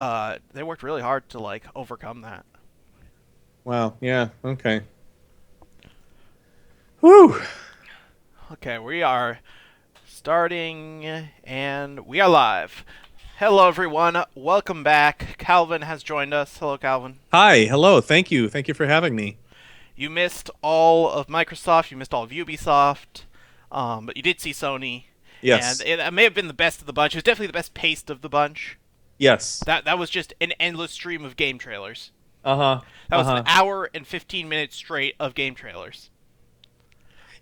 They worked really hard to like overcome that. Wow. Yeah. Okay. Whew. Okay, we are starting and we are live. Hello, everyone. Welcome back. Calvin has joined us. Hello, Calvin. Hi. Hello. Thank you. Thank you for having me. You missed all of Microsoft. You missed all of Ubisoft. But you did see Sony, and Yes. it may have been the best of the bunch. It was definitely the best paced of the bunch. Yes. That was just an endless stream of game trailers. Uh-huh. That was an Uh-huh. hour and 15 minutes straight of game trailers.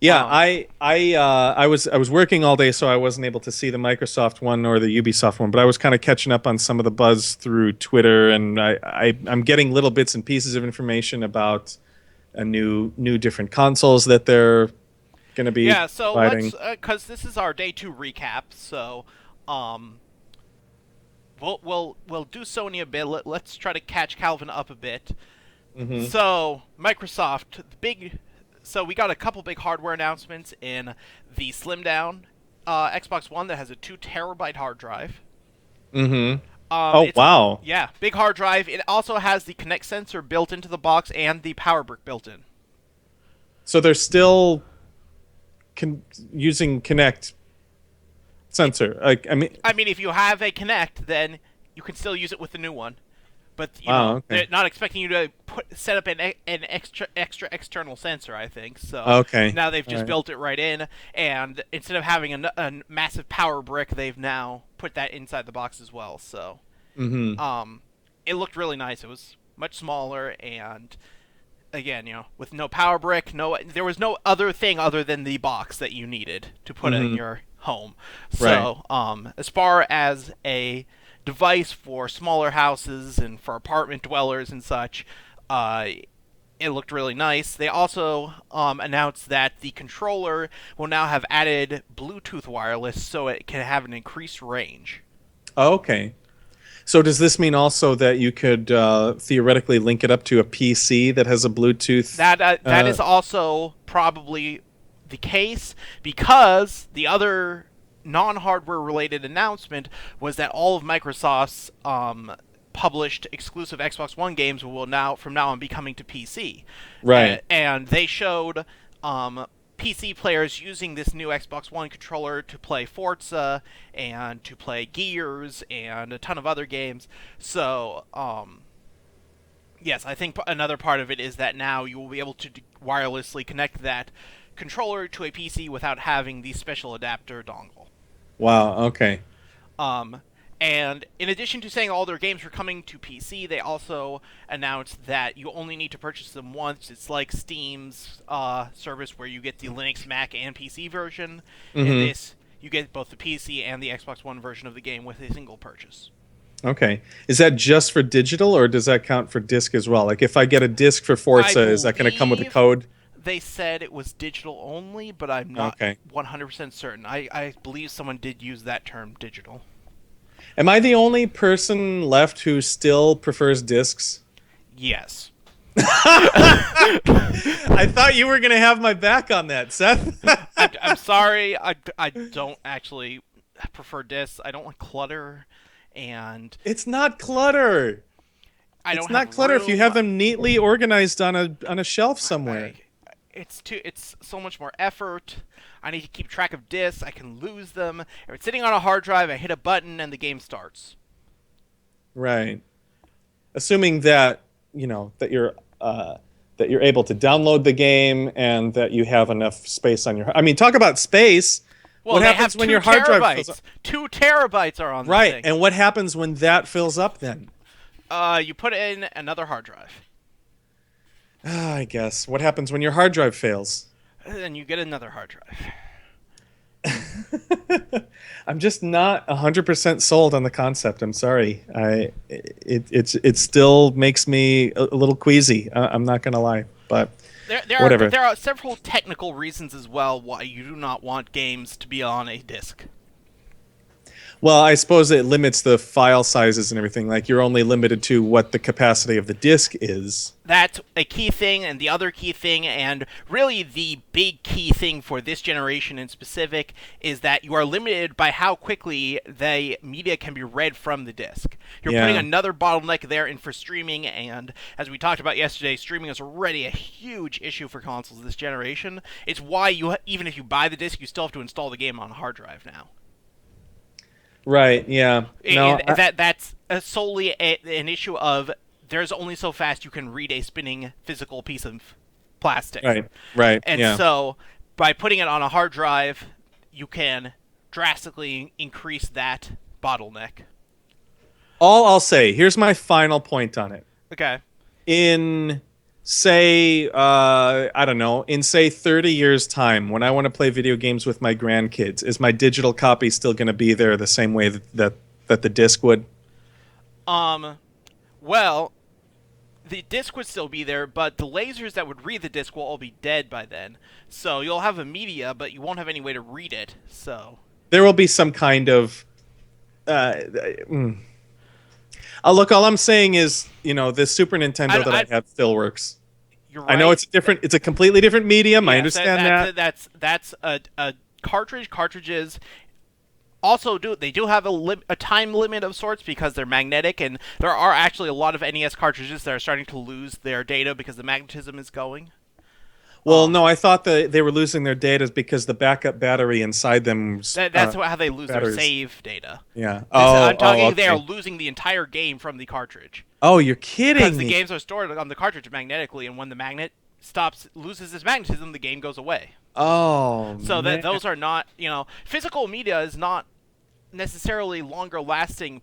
Yeah, Um, I was working all day, so I wasn't able to see the Microsoft one or the Ubisoft one, but I was kind of catching up on some of the buzz through Twitter, and I'm getting little bits and pieces of information about a new different consoles that they're going to be yeah, so let's providing. because this is our day two recap. So, um, we'll do Sony a bit. Let's try to catch Calvin up a bit. Hmm. So Microsoft, the big. So we got a couple big hardware announcements in the slim down Xbox One that has a 2 terabyte hard drive. Hmm. Oh, It's wow. yeah, big hard drive. It also has the Kinect sensor built into the box and the power brick built in. So they're still using Kinect sensor. Like, I mean, I mean, if you have a Kinect, then you can still use it with the new one. But wow. they're Okay. not expecting you to set up an extra external sensor. I think so. Okay. Now they've All just right. built it right in, and instead of having a massive power brick, they've now put that inside the box as well. So, Mm-hmm. um, it looked really nice. It was much smaller, and again, with no power brick, there was no other thing other than the box that you needed to put in Mm-hmm. your home. Right. So, as far as a device for smaller houses and for apartment dwellers and such, uh, it looked really nice. They also announced that the controller will now have added Bluetooth wireless so it can have an increased range. Okay. So does this mean also that you could theoretically link it up to a PC that has a Bluetooth? That is also probably the case because the other non-hardware related announcement was that all of Microsoft's published exclusive Xbox One games will now from now on be coming to PC, Right. and they showed PC players using this new Xbox One controller to play Forza and to play Gears and a ton of other games. So, yes, I think another part of it is that now you will be able to wirelessly connect that controller to a PC without having the special adapter dongle. Wow. Okay. Um, and in addition to saying all their games were coming to PC, they also announced that you only need to purchase them once. It's like Steam's service where you get the Linux, Mac, and PC version. In Mm-hmm. this, you get both the PC and the Xbox One version of the game with a single purchase. Okay. Is that just for digital, or does that count for disc as well? Like, if I get a disc for I Forza, is that going to come with a believe code? they said it was digital only, but I'm not Okay. 100% certain. I believe someone did use that term digital. Am I the only person left who still prefers discs? Yes. I thought you were going to have my back on that, Seth. I'm sorry. I don't actually prefer discs. I don't like clutter, and It's not clutter. I It's don't not have clutter if you have room. them neatly organized on a shelf somewhere. I, it's so much more effort. I need to keep track of discs. I can lose them. If it's sitting on a hard drive, I hit a button and the game starts. Right. Assuming that, that you're able to download the game and that you have enough space on your I mean, talk about space. Well, What they have happens when two your hard drive fills up? terabytes. 2 terabytes are on this Right. thing. And what happens when that fills up then? You put in another hard drive, I guess. What happens when your hard drive fails? and then you get another hard drive. I'm just not 100% sold on the concept. I'm sorry. It still makes me a little queasy. I'm not going to lie, but whatever. There are several technical reasons as well why you do not want games to be on a disc. Well, I suppose it limits the file sizes and everything. Like you're only limited to what the capacity of the disk is. That's a key thing, and the other key thing, and really the big key thing for this generation in specific, is that you are limited by how quickly the media can be read from the disk. You're putting Yeah. another bottleneck there in for streaming, and as we talked about yesterday, streaming is already a huge issue for consoles this generation. It's why you, even if you buy the disc, you still have to install the game on a hard drive now. Right. Yeah. No. And that's solely an issue of there's only so fast you can read a spinning physical piece of plastic. Right. Right. And Yeah. so by putting it on a hard drive, you can drastically increase that bottleneck. All I'll say, here's my final point on it. Okay. In say, I don't know, in say 30 years time, when I want to play video games with my grandkids, is my digital copy still going to be there the same way that the disc would? Well, the disc would still be there, but the lasers that would read the disc will all be dead by then. So you'll have a media, but you won't have any way to read it. So There will be some kind of. Mm. Look, all I'm saying is, this Super Nintendo that I have still works. you're right. I know it's a completely different medium. I Yes, understand that. That's a cartridge. Cartridges also do have a time limit of sorts because they're magnetic, and there are actually a lot of NES cartridges that are starting to lose their data because the magnetism is going. Well, no, I thought that they were losing their data because the backup battery inside them. That's how they lose batteries. their save data. Yeah. I'm talking okay. they are losing the entire game from the cartridge. Oh, you're kidding Because the me. games are stored on the cartridge magnetically, and when the magnet loses its magnetism, the game goes away. Oh, So man. those are not, physical media is not necessarily longer lasting.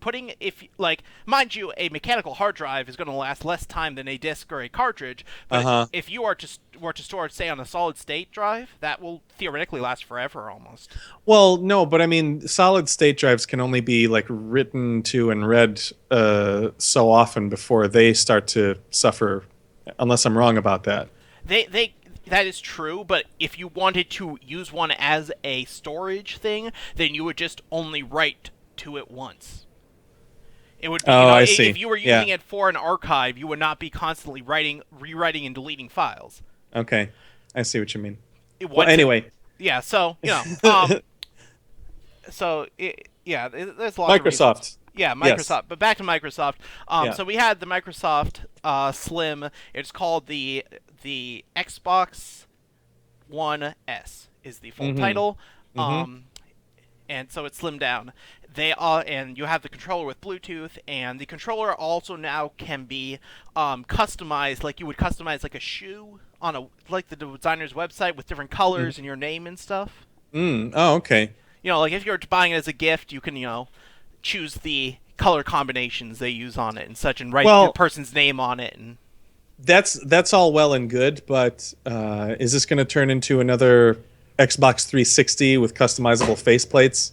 Mind you, a mechanical hard drive is going to last less time than a disc or a cartridge. But if you were to store it, say, on a solid state drive, that will theoretically last forever almost. Well, no, but I mean, solid state drives can only be like written to and read so often before they start to suffer, unless I'm wrong about that. That is true, but if you wanted to use one as a storage thing, then you would just only write to it once. It would be, I see. If you were using it for an archive, you would not be constantly rewriting and deleting files. Okay, I see what you mean. Well, anyway. Yeah, so, there's a lot of reasons. Microsoft. Yeah, Microsoft. Yes. But back to Microsoft. Yeah. So we had the Microsoft Slim. It's called the Xbox One S is the full title. And so it's slimmed down. And you have the controller with Bluetooth, and the controller also now can be customized, like you would customize like a shoe on like the designer's website with different colors and your name and stuff. Oh, okay. Like if you're buying it as a gift, you can choose the color combinations they use on it and such, and write your person's name on it. And that's all well and good, but is this going to turn into another Xbox 360 with customizable faceplates?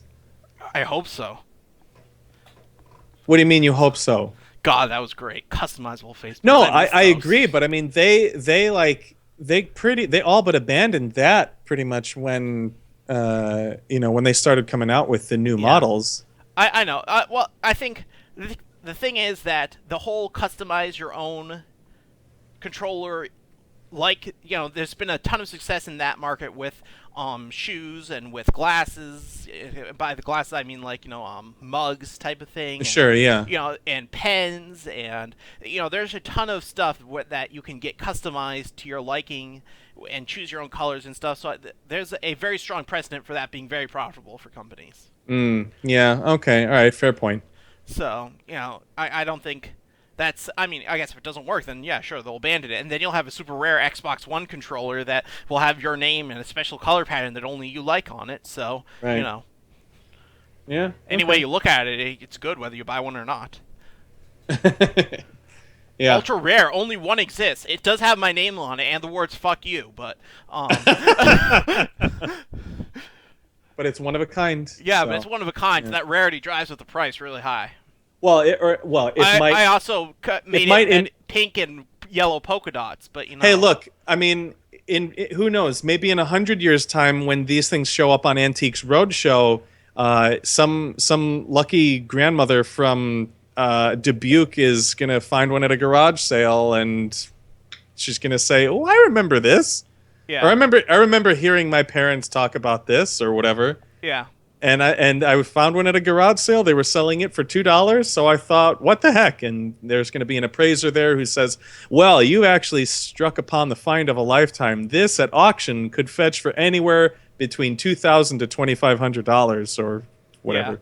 I hope so. What do you mean you hope so? God, that was great. Customizable face. No, I agree, but I mean they all but abandoned that pretty much when when they started coming out with the new models. I know. Well, I think the thing is that the whole customize your own controller, there's been a ton of success in that market with shoes and with glasses. By the glasses, I mean mugs type of thing. And, Sure, yeah. And pens, and there's a ton of stuff that you can get customized to your liking and choose your own colors and stuff. So there's a very strong precedent for that being very profitable for companies. Yeah. Okay. All right. Fair point. So I don't think. I guess if it doesn't work, then yeah, sure, they'll abandon it. And then you'll have a super rare Xbox One controller that will have your name and a special color pattern that only you like on it. So, right. Yeah. Any way you look at it, it's good whether you buy one or not. Yeah. Ultra rare, only one exists. It does have my name on it and the words "fuck you," but but it's one of a kind. Yeah, so. but it's one of a kind. Yeah. So that rarity drives with the price really high. Well, I also made it pink and yellow polka dots, but Hey, look, I mean, who knows? Maybe in 100 years' time, when these things show up on Antiques Roadshow, Some lucky grandmother from Dubuque is gonna find one at a garage sale, and she's gonna say, "Oh, I remember this," or Yeah. I remember hearing my parents talk about this or whatever." Yeah. And I found one at a garage sale. They were selling it for $2, so I thought, what the heck? And there's going to be an appraiser there who says, "Well, you actually struck upon the find of a lifetime. This at auction could fetch for anywhere between $2,000 to $2,500 or Yeah. whatever."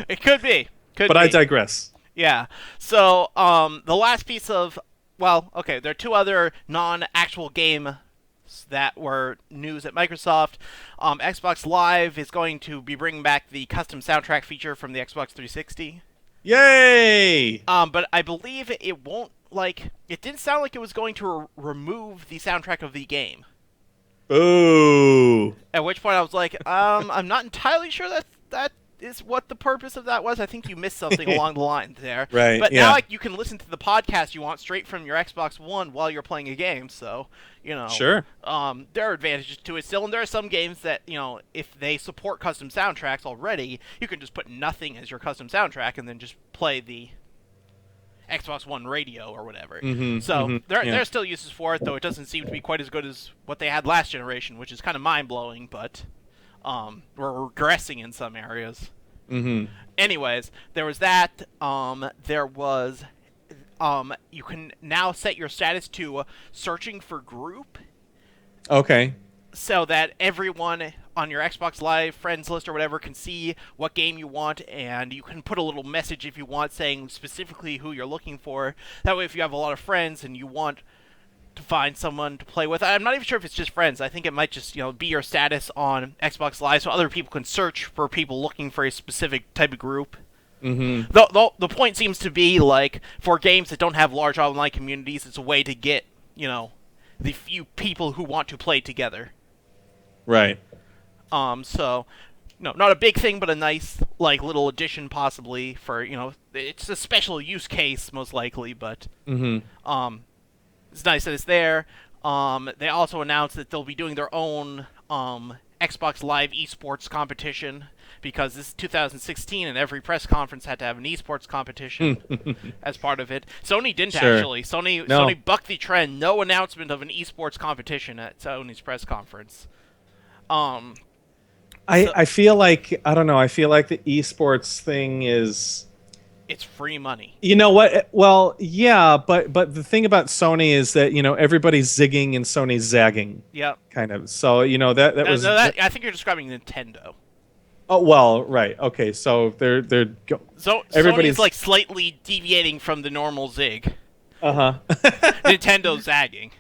It could be. Could But be. I digress. Yeah. So, the last piece of, well, okay, there are two other non-actual game that were news at Microsoft. Xbox Live is going to be bringing back the custom soundtrack feature from the Xbox 360. Yay! But I believe it won't, like, it didn't sound like it was going to remove the soundtrack of the game. Boo! At which point I was like, I'm not entirely sure that is what the purpose of that was. I think you missed something along the line there. Right, But yeah. now like, you can listen to the podcast you want straight from your Xbox One while you're playing a game. So, Sure. there are advantages to it still. And there are some games that, if they support custom soundtracks already, you can just put nothing as your custom soundtrack and then just play the Xbox One radio or whatever. So yeah. there are still uses for it, though it doesn't seem to be quite as good as what they had last generation, which is kind of mind-blowing, but we're regressing in some areas. Anyways, there was that. There was you can now set your status to searching for group, Okay. so that everyone on your Xbox Live friends list or whatever can see what game you want, and you can put a little message if you want saying specifically who you're looking for. That way, if you have a lot of friends and you want to find someone to play with, I'm not even sure if it's just friends. I think it might just be your status on Xbox Live, so other people can search for people looking for a specific type of group. The point seems to be, like, for games that don't have large online communities, it's a way to get the few people who want to play together. Right. So, no, not a big thing, but a nice, like, little addition possibly for, it's a special use case most likely, but, it's nice that it's there. They also announced that they'll be doing their own, Xbox Live esports competition, because this is 2016 and every press conference had to have an esports competition as part of it. Sony didn't Sure. actually. No. Sony bucked the trend. No announcement of an esports competition at Sony's press conference. I feel like, I don't know, I feel like the esports thing is, It's free money. you know what? Well, yeah, but the thing about Sony is that, everybody's zigging and Sony's zagging, Yep. kind of. So, that was I think you're describing Nintendo. oh, well, right. Okay. So So everybody's Sony's like slightly deviating from the normal zig. uh-huh. Nintendo's zagging.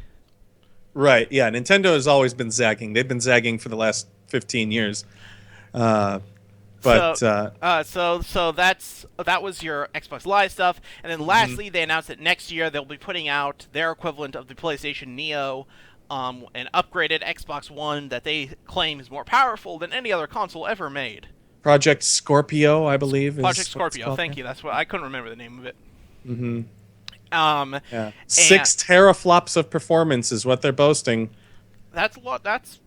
Right. Yeah, Nintendo has always been zagging. They've been zagging for the last 15 years. But so that was your Xbox Live stuff, and then lastly, they announced that next year they'll be putting out their equivalent of the PlayStation Neo, an upgraded Xbox One that they claim is more powerful than any other console ever made. Project Scorpio, I believe, is Project what it's Scorpio. called. Thank you. That's what I couldn't remember the name of it. Yeah. 6 teraflops of performance is what they're boasting. That's a lot. That's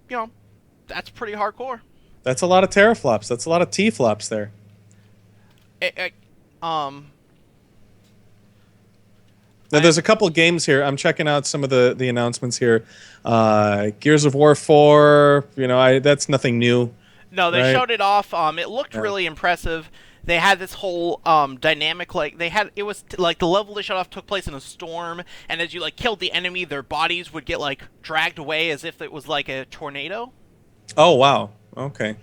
that's pretty hardcore. That's a lot of teraflops. That's a lot of T-flops there. Um, Now, there's a couple of games here. I'm checking out some of the announcements here. Gears of War 4, that's nothing new. No, they right? showed it off. It looked really impressive. They had this whole dynamic, like it was like the level they showed off took place in a storm, and as you killed the enemy, their bodies would get dragged away as if it was like a tornado. Oh, wow. Okay.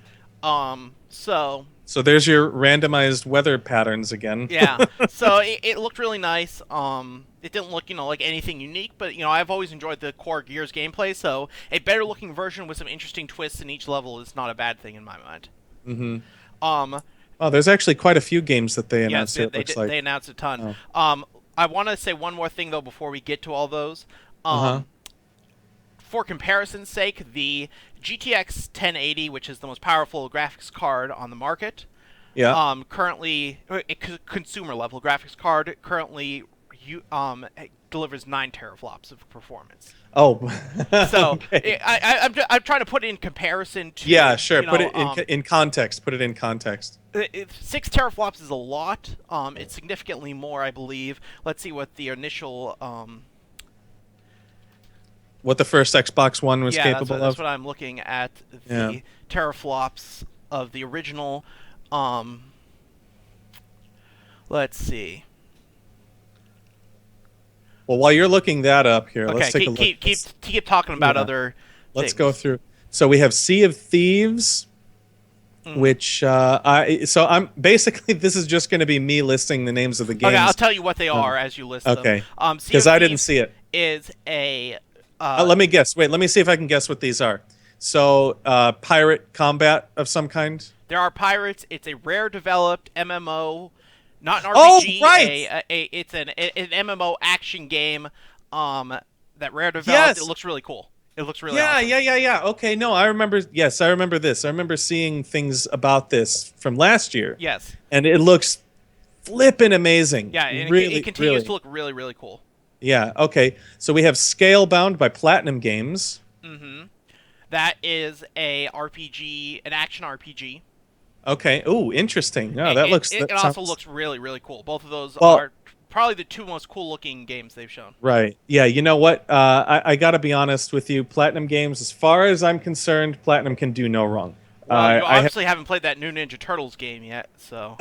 So there's your randomized weather patterns again. yeah, so it looked really nice. It didn't look like anything unique, but I've always enjoyed the core Gears gameplay. So a better looking version with some interesting twists in each level is not a bad thing in my mind. Oh, there's actually quite a few games that they announced. Yes, it looks like. they announced a ton. I want to say one more thing though before we get to all those. For comparison's sake, the GTX 1080, which is the most powerful graphics card on the market, Yeah. currently consumer level graphics card currently you delivers 9 teraflops of performance. Oh, So okay. I'm trying to put it in comparison Yeah, to sure. Put it in context. Put it in context. 6 teraflops is a lot. It's significantly more, I believe. Let's see what the initial. What the first Xbox One was Yeah, capable that's of. what I'm looking at. Yeah. The teraflops of the original. Let's see. Well, while you're looking that up here, Okay, let's take a look. keep talking about Yeah. other. Let's things. go through. So we have Sea of Thieves, which I'm basically this is just going to be me listing the names of the games. Okay, I'll tell you what they are as you list Okay. them. Because I didn't see it. Is a. Let me guess. Wait, let me see if I can guess what these are. So, pirate combat of some kind. There are pirates. It's a rare developed MMO, not an Oh, RPG. right! It's an MMO action game. That Rare developed. Yes. It looks really cool. It looks really Yeah, awesome. yeah. Okay, no, I remember. Yes, I remember this. I remember seeing things about this from last year. Yes. And it looks flippin' amazing. Yeah, and really, it continues really. to look really, really cool. Yeah. Okay. So we have Scalebound by Platinum Games. That is a RPG, an action RPG. Okay. Ooh, interesting. No, that looks. It That also sounds- looks really, really cool. Both of those Well- are probably the 2 most cool-looking games they've shown. Right. Yeah. You know what? I got to be honest with you. Platinum Games, as far as I'm concerned, Platinum can do no wrong. Well, you I obviously haven't played that new Ninja Turtles game yet, so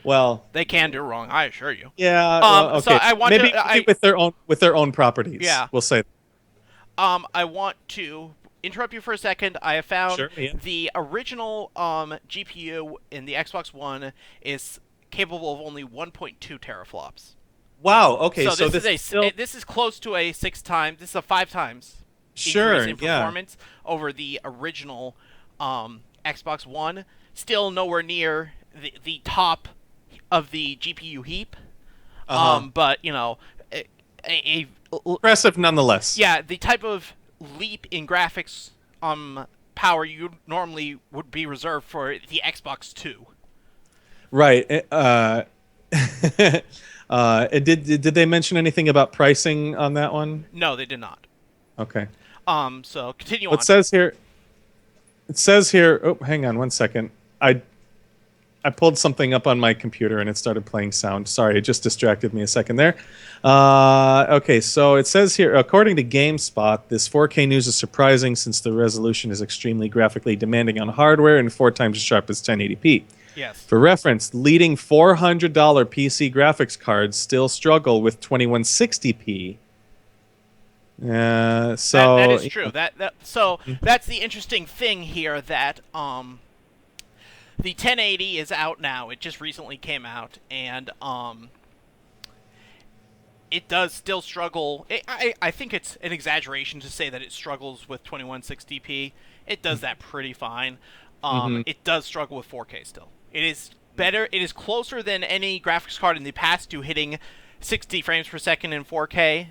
well, they can do wrong. I assure you. yeah. Well, okay. So I want maybe to. with their own properties. Yeah. We'll say. I want to interrupt you for a second. I have found Sure, yeah. the original GPU in the Xbox One is capable of only 1.2 teraflops. Wow. Okay. So So this this is still this is close to a 6 times. This is a 5 times sure. increase in Yeah. performance over the original Xbox One. Still nowhere near the top of the GPU heap. But you know, a Impressive nonetheless. yeah, the type of leap in graphics power you normally would be reserved for the Xbox 2. Right. Did they mention anything about pricing on that one? No, they did not. Okay. So continue Well, on. it says here. Oh, hang on one second. I pulled something up on my computer and it started playing sound. Sorry, it just distracted me a second there. Okay, so it says here, according to GameSpot, this 4K news is surprising since the resolution is extremely graphically demanding on hardware and 4 times as sharp as 1080p. Yes. For reference, leading $400 PC graphics cards still struggle with 2160p. So that is true. That's the interesting thing here that the 1080 is out now. It just recently came out, and it does still struggle. I think it's an exaggeration to say that it struggles with 2160p. It does that pretty fine. It does struggle with 4K still. It is better. It is closer than any graphics card in the past to hitting 60 frames per second in 4K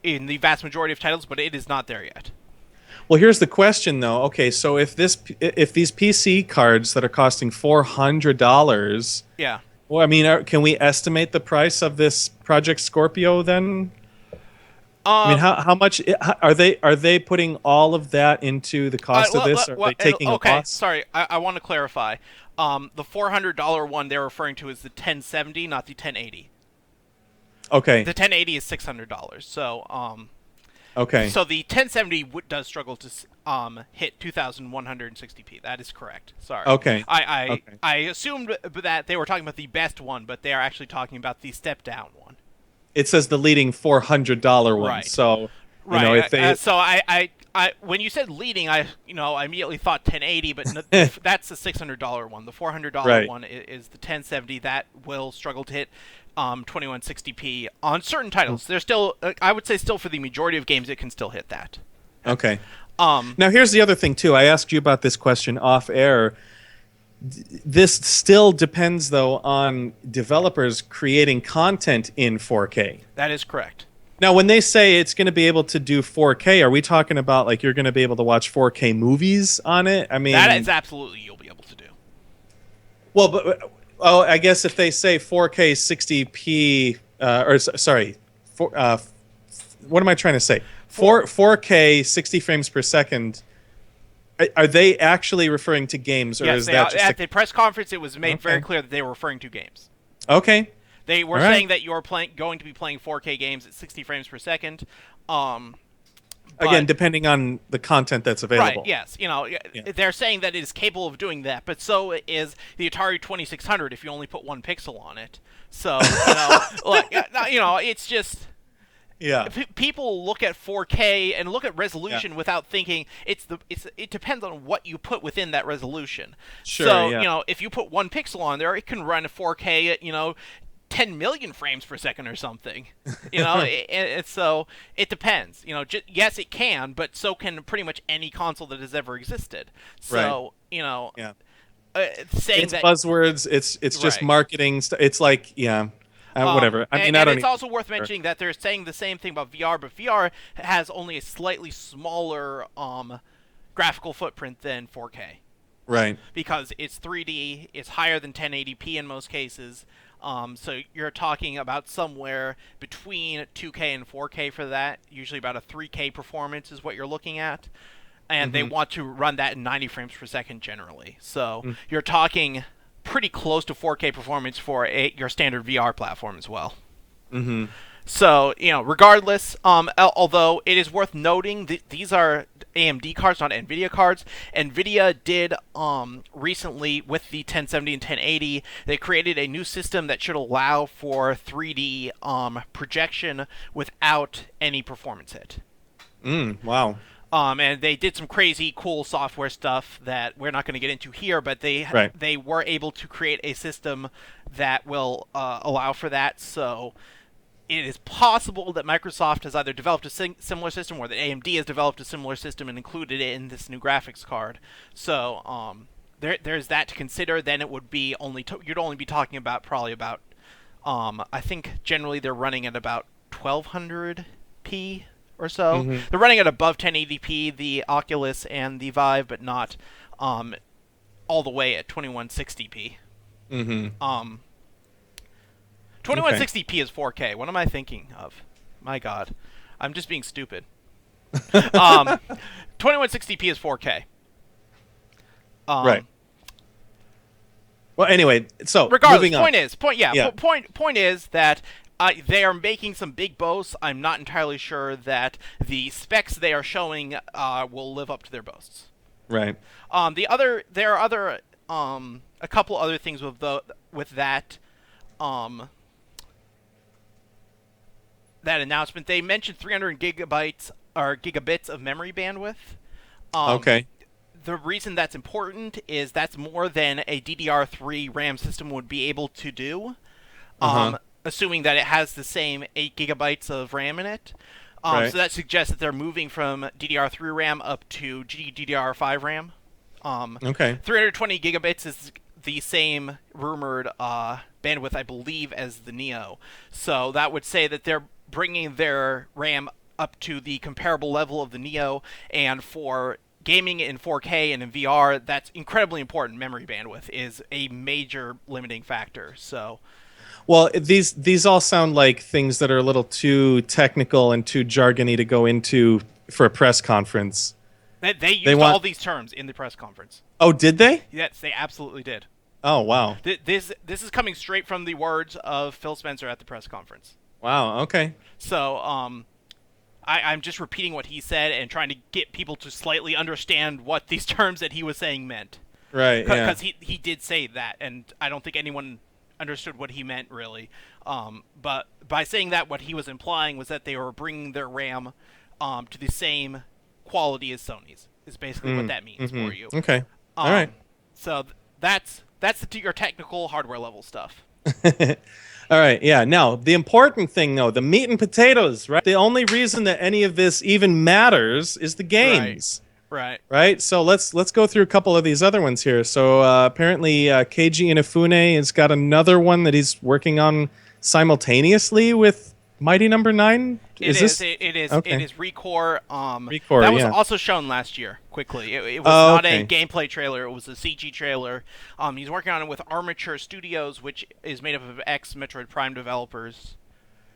in the vast majority of titles, but it is not there yet. Well, here's the question, though. Okay, so if these PC cards that are costing $400, Yeah. well, I mean, can we estimate the price of this Project Scorpio then? I mean, how much are they putting all of that into the cost of this? Or are they taking a loss? Sorry, I want to clarify. The $400 one they're referring to is the 1070, not the 1080. Okay. The 1080 is $600. So Okay. So the 1070 does struggle to hit 2160p. That is correct. Sorry. Okay. I assumed that they were talking about the best one, but they are actually talking about the step down one. It says the leading $400 one. Right. So Right. you know, if they So I when you said leading, I immediately thought 1080, but that's the $600 one. The $400 Right. one is the 1070. That will struggle to hit 2160p on certain titles. There's still, I would say, still for the majority of games, it can still hit that. Okay. Now here's the other thing too. I asked you about this question off air. This still depends though on developers creating content in 4K. That is correct. Now, when they say it's going to be able to do 4K, are we talking about like you're going to be able to watch 4K movies on it? I mean, That is absolutely you'll be able to do. well, but Oh, I guess if they say 4K 60p, sorry, what am I trying to say? 4K 60 frames per second. Are they actually referring to games, or Yes, is they that are. just At the press conference, it was made very Okay. clear that they were referring to games. Okay? They were All right. saying that you're going to be playing 4K games at 60 frames per second. Um, Again, but depending on the content that's right, available. yes, Yeah. they're saying that it is capable of doing that, but so is the Atari 2600 if you only put 1 pixel on it. So like, it's just. Yeah. People look at 4K and look at Yeah. resolution without thinking it depends on what you put within that resolution. Sure, So, yeah. if you put 1 pixel on there, it can run a 4K at, 10 million frames per second or something. So it depends. Yes, it can, but so can pretty much any console that has ever existed. So, Yeah. saying It's that buzzwords. It's just right. marketing. It's like, yeah, whatever. I mean, I And don't it's also worth Sure. mentioning that they're saying the same thing about VR, but VR has only a slightly smaller graphical footprint than 4K Right. because it's 3D, it's higher than 1080p in most cases. So you're talking about somewhere between 2K and 4K for that. Usually about a 3K performance is what you're looking at. And they Mm-hmm. want to run that in 90 frames per second generally. So you're talking pretty close to 4K performance for your standard VR platform as well. Mm-hmm. So, regardless, although it is worth noting that these are AMD cards, not NVIDIA cards. NVIDIA did recently, with the 1070 and 1080, they created a new system that should allow for 3D projection without any performance hit. Wow. And they did some crazy cool software stuff that we're not going to get into here, but Right. they were able to create a system that will allow for that. So it is possible that Microsoft has either developed a similar system or that AMD has developed a similar system and included it in this new graphics card. So there's that to consider. Then it would be you'd only be talking about probably about I think generally they're running at about 1200p or so. Mm-hmm. They're running at above 1080p, the Oculus and the Vive, but not all the way at 2160p. Mm-hmm. 2160p is 4K. What am I thinking of? My God, I'm just being stupid. 2160p is 4K. Right. Well, anyway, so Regardless, moving on. point is that they are making some big boasts. I'm not entirely sure that the specs they are showing will live up to their boasts. Right. There are other a couple other things with that that announcement. They mentioned 300 gigabytes or gigabits of memory bandwidth. Okay. The reason that's important is that's more than a DDR3 RAM system would be able to do, assuming that it has the same 8 gigabytes of RAM in it. Right. So that suggests that they're moving from DDR3 RAM up to GDDR5 RAM. Okay. 320 gigabits is the same rumored bandwidth, I believe, as the Neo. So that would say that they're bringing their RAM up to the comparable level of the Neo, and for gaming in 4K and in VR, that's incredibly important. Memory bandwidth is a major limiting factor. So, Well, these all sound like things that are a little too technical and too jargony to go into for a press conference. they used all these terms in the press conference. Oh, did they? Yes, they absolutely did. Oh, wow. This is coming straight from the words of Phil Spencer at the press conference. Wow. Okay. So, I'm just repeating what he said and trying to get people to slightly understand what these terms that he was saying meant. Right. Yeah. Because he did say that, and I don't think anyone understood what he meant, really. But by saying that, what he was implying was that they were bringing their RAM to the same quality as Sony's, is basically what that means for you. Okay. All right. So that's your technical hardware level stuff. All right. Yeah. Now, the important thing, though, the meat and potatoes, right? The only reason that any of this even matters is the games. Right. Right. So let's go through a couple of these other ones here. So apparently, Keiji Inafune has got another one that he's working on simultaneously with Mighty Number Nine? It Is is. this It is. okay? It is Recore. Recore, That was yeah. also shown last year. Quickly, it was Oh, not a okay. gameplay trailer. It was a CG trailer. He's working on it with Armature Studios, which is made up of ex Metroid Prime developers.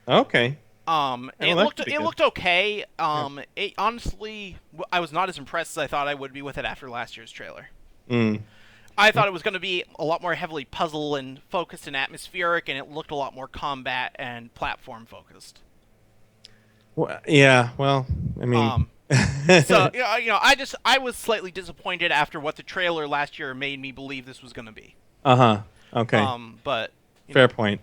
Okay. It Well, that could be it good. looked okay. Yeah. It honestly, I was not as impressed as I thought I would be with it after last year's trailer. Mm. I thought it was going to be a lot more heavily puzzle and focused and atmospheric, and it looked a lot more combat and platform focused. Well, yeah. Well, I mean. Um, so I was slightly disappointed after what the trailer last year made me believe this was going to be. Uh-huh. Okay. But Fair point.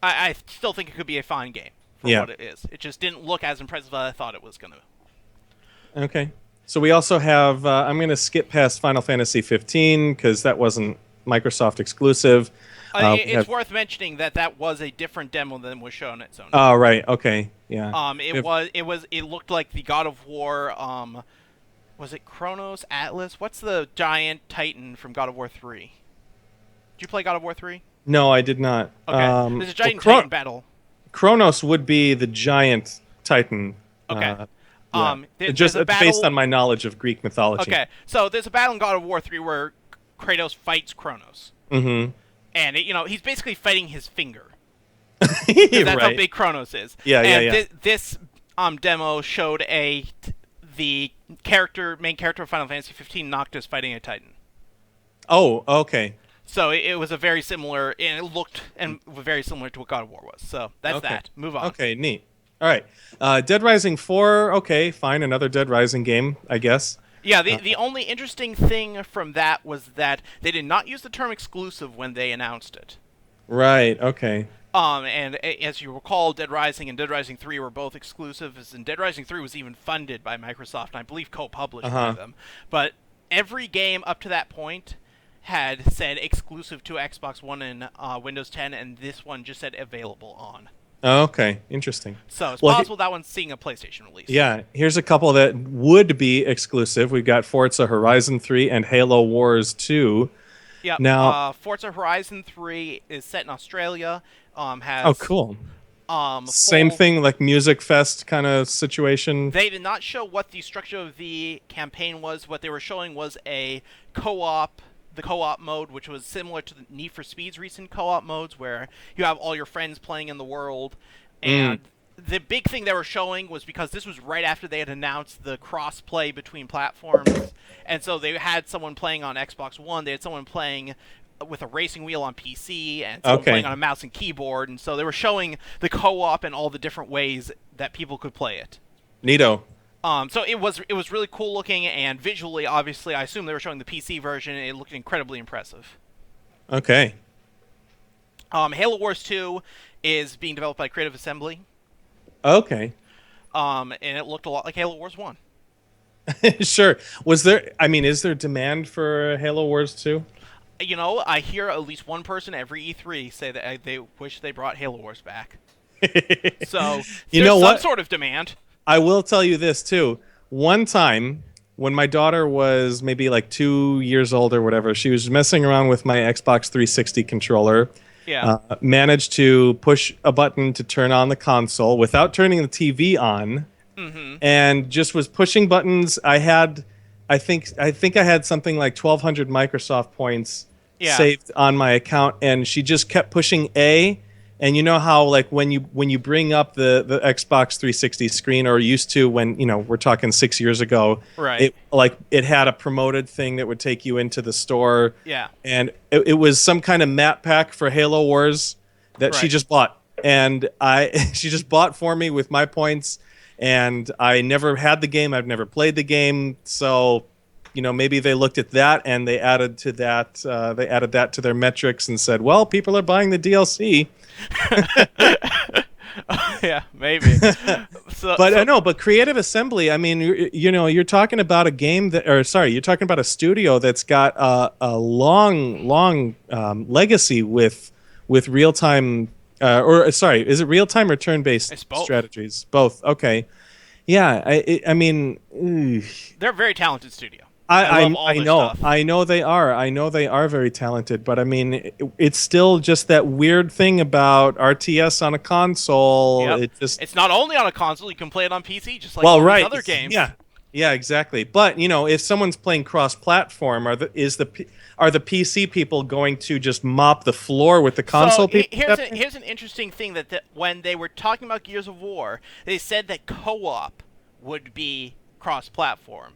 I still think it could be a fine game for Yeah. what it is. It just didn't look as impressive as I thought it was going to. Okay. So we also have. I'm going to skip past Final Fantasy 15 because that wasn't Microsoft exclusive. We It's have- worth mentioning that that was a different demo than was shown at Sony. Oh, right. Okay. Yeah. It looked like the God of War. Was it Kronos Atlas? What's the giant titan from God of War 3? Did you play God of War 3? No, I did not. Okay. There's a giant well, titan battle. Kronos would be the giant titan. Okay. Yeah. There's Just a battle. based on my knowledge of Greek mythology. Okay, so there's a battle in God of War 3 where Kratos fights Kronos. Mm-hmm. And, he's basically fighting his finger. 'Cause that's how Right. big Kronos is. Yeah, and yeah. This demo showed the main character of Final Fantasy 15, Noctis, fighting a Titan. Oh, okay. So it was a very similar, and it looked very similar to what God of War was. So that's Okay. that. Move on. Okay, neat. All right. Dead Rising 4, okay, fine. Another Dead Rising game, I guess. Yeah, the only interesting thing from that was that they did not use the term exclusive when they announced it. Right, okay. And as you recall, Dead Rising and Dead Rising 3 were both exclusives, and Dead Rising 3 was even funded by Microsoft, and I believe co-published by them. But every game up to that point had said exclusive to Xbox One and Windows 10, and this one just said available on. Oh, okay, interesting. So it's Well, possible that one's seeing a PlayStation release. Yeah, here's a couple that would be exclusive. We've got Forza Horizon 3 and Halo Wars 2. Yeah. Now- Forza Horizon 3 is set in Australia. Has Oh, cool. Same full- thing, like Music Fest kind of situation. They did not show what the structure of the campaign was. What they were showing was the co-op mode, which was similar to the Need for Speed's recent co-op modes, where you have all your friends playing in the world. And the big thing they were showing was because this was right after they had announced the cross-play between platforms, and so they had someone playing on Xbox One, they had someone playing with a racing wheel on PC, and someone Okay. playing on a mouse and keyboard, and so they were showing the co-op and all the different ways that people could play it. Neato. So it was really cool looking, and visually, obviously, I assume they were showing the PC version, and it looked incredibly impressive. Okay. Halo Wars 2 is being developed by Creative Assembly, Okay. and it looked a lot like Halo Wars 1. Sure. Is there demand for Halo Wars 2? I hear at least one person every E3 say that they wish they brought Halo Wars back. So You there's know some what? sort of demand. I will tell you this too. One time when my daughter was maybe like 2 years old or whatever, she was messing around with my Xbox 360 controller. Yeah. Managed to push a button to turn on the console without turning the TV on, and just was pushing buttons. I think I had something like 1,200 Microsoft points saved on my account, and she just kept pushing A. And you know how, like, when you bring up the Xbox 360 screen, or used to when, we're talking 6 years ago, Right. it had a promoted thing that would take you into the store. Yeah. And it was some kind of map pack for Halo Wars that she Right. just bought. And she just bought for me with my points, and I never had the game. I've never played the game. So, maybe they looked at that and they added to that. They added that to their metrics and said, well, people are buying the DLC. Yeah, maybe. But Creative Assembly, I mean, you're talking about a game you're talking about a studio that's got a long legacy with real time, is it real time or turn based It's both. strategies? Both. Okay. Yeah, I mean, They're a very talented studio. I love all their stuff. I know they are. I know they are very talented, but I mean, it's still just that weird thing about RTS on a console. Yep. It just It's not only on a console; you can play it on PC, just like well, all these right, other games. yeah, yeah, exactly. But you know, if someone's playing cross-platform, are the PC people going to just mop the floor with the console So people? here's an interesting thing that when they were talking about Gears of War, they said that co-op would be cross-platform.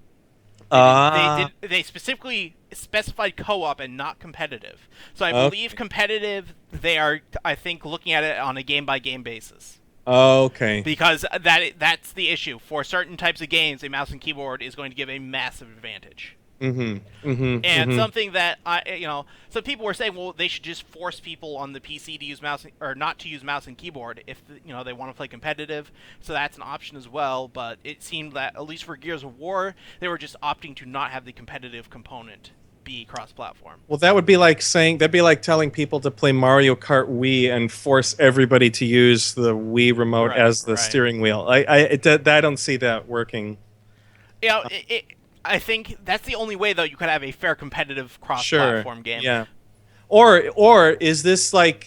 They specifically specified co-op and not competitive. So I believe competitive. They are, I think, looking at it on a game-by-game basis. Okay. Because that's the issue. For certain types of games, a mouse and keyboard is going to give a massive advantage. And something that some people were saying, well, they should just force people on the PC to use mouse or not to use mouse and keyboard if they want to play competitive. So that's an option as well. But it seemed that at least for Gears of War, they were just opting to not have the competitive component be cross-platform. Well, that'd be like telling people to play Mario Kart Wii and force everybody to use the Wii remote as the steering wheel. I don't see that working. I think that's the only way, though, you could have a fair competitive cross-platform game. Yeah. Or is this like,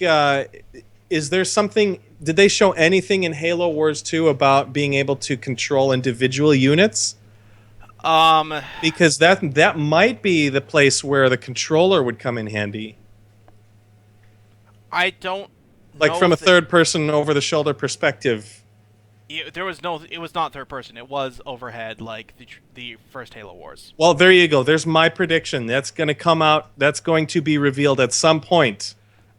is there something, did they show anything in Halo Wars 2 about being able to control individual units? Because that might be the place where the controller would come in handy. I don't like know from a third-person over-the-shoulder perspective. It was not third person. It was overhead, like the first Halo Wars. Well, there you go. There's my prediction. That's going to come out. That's going to be revealed at some point.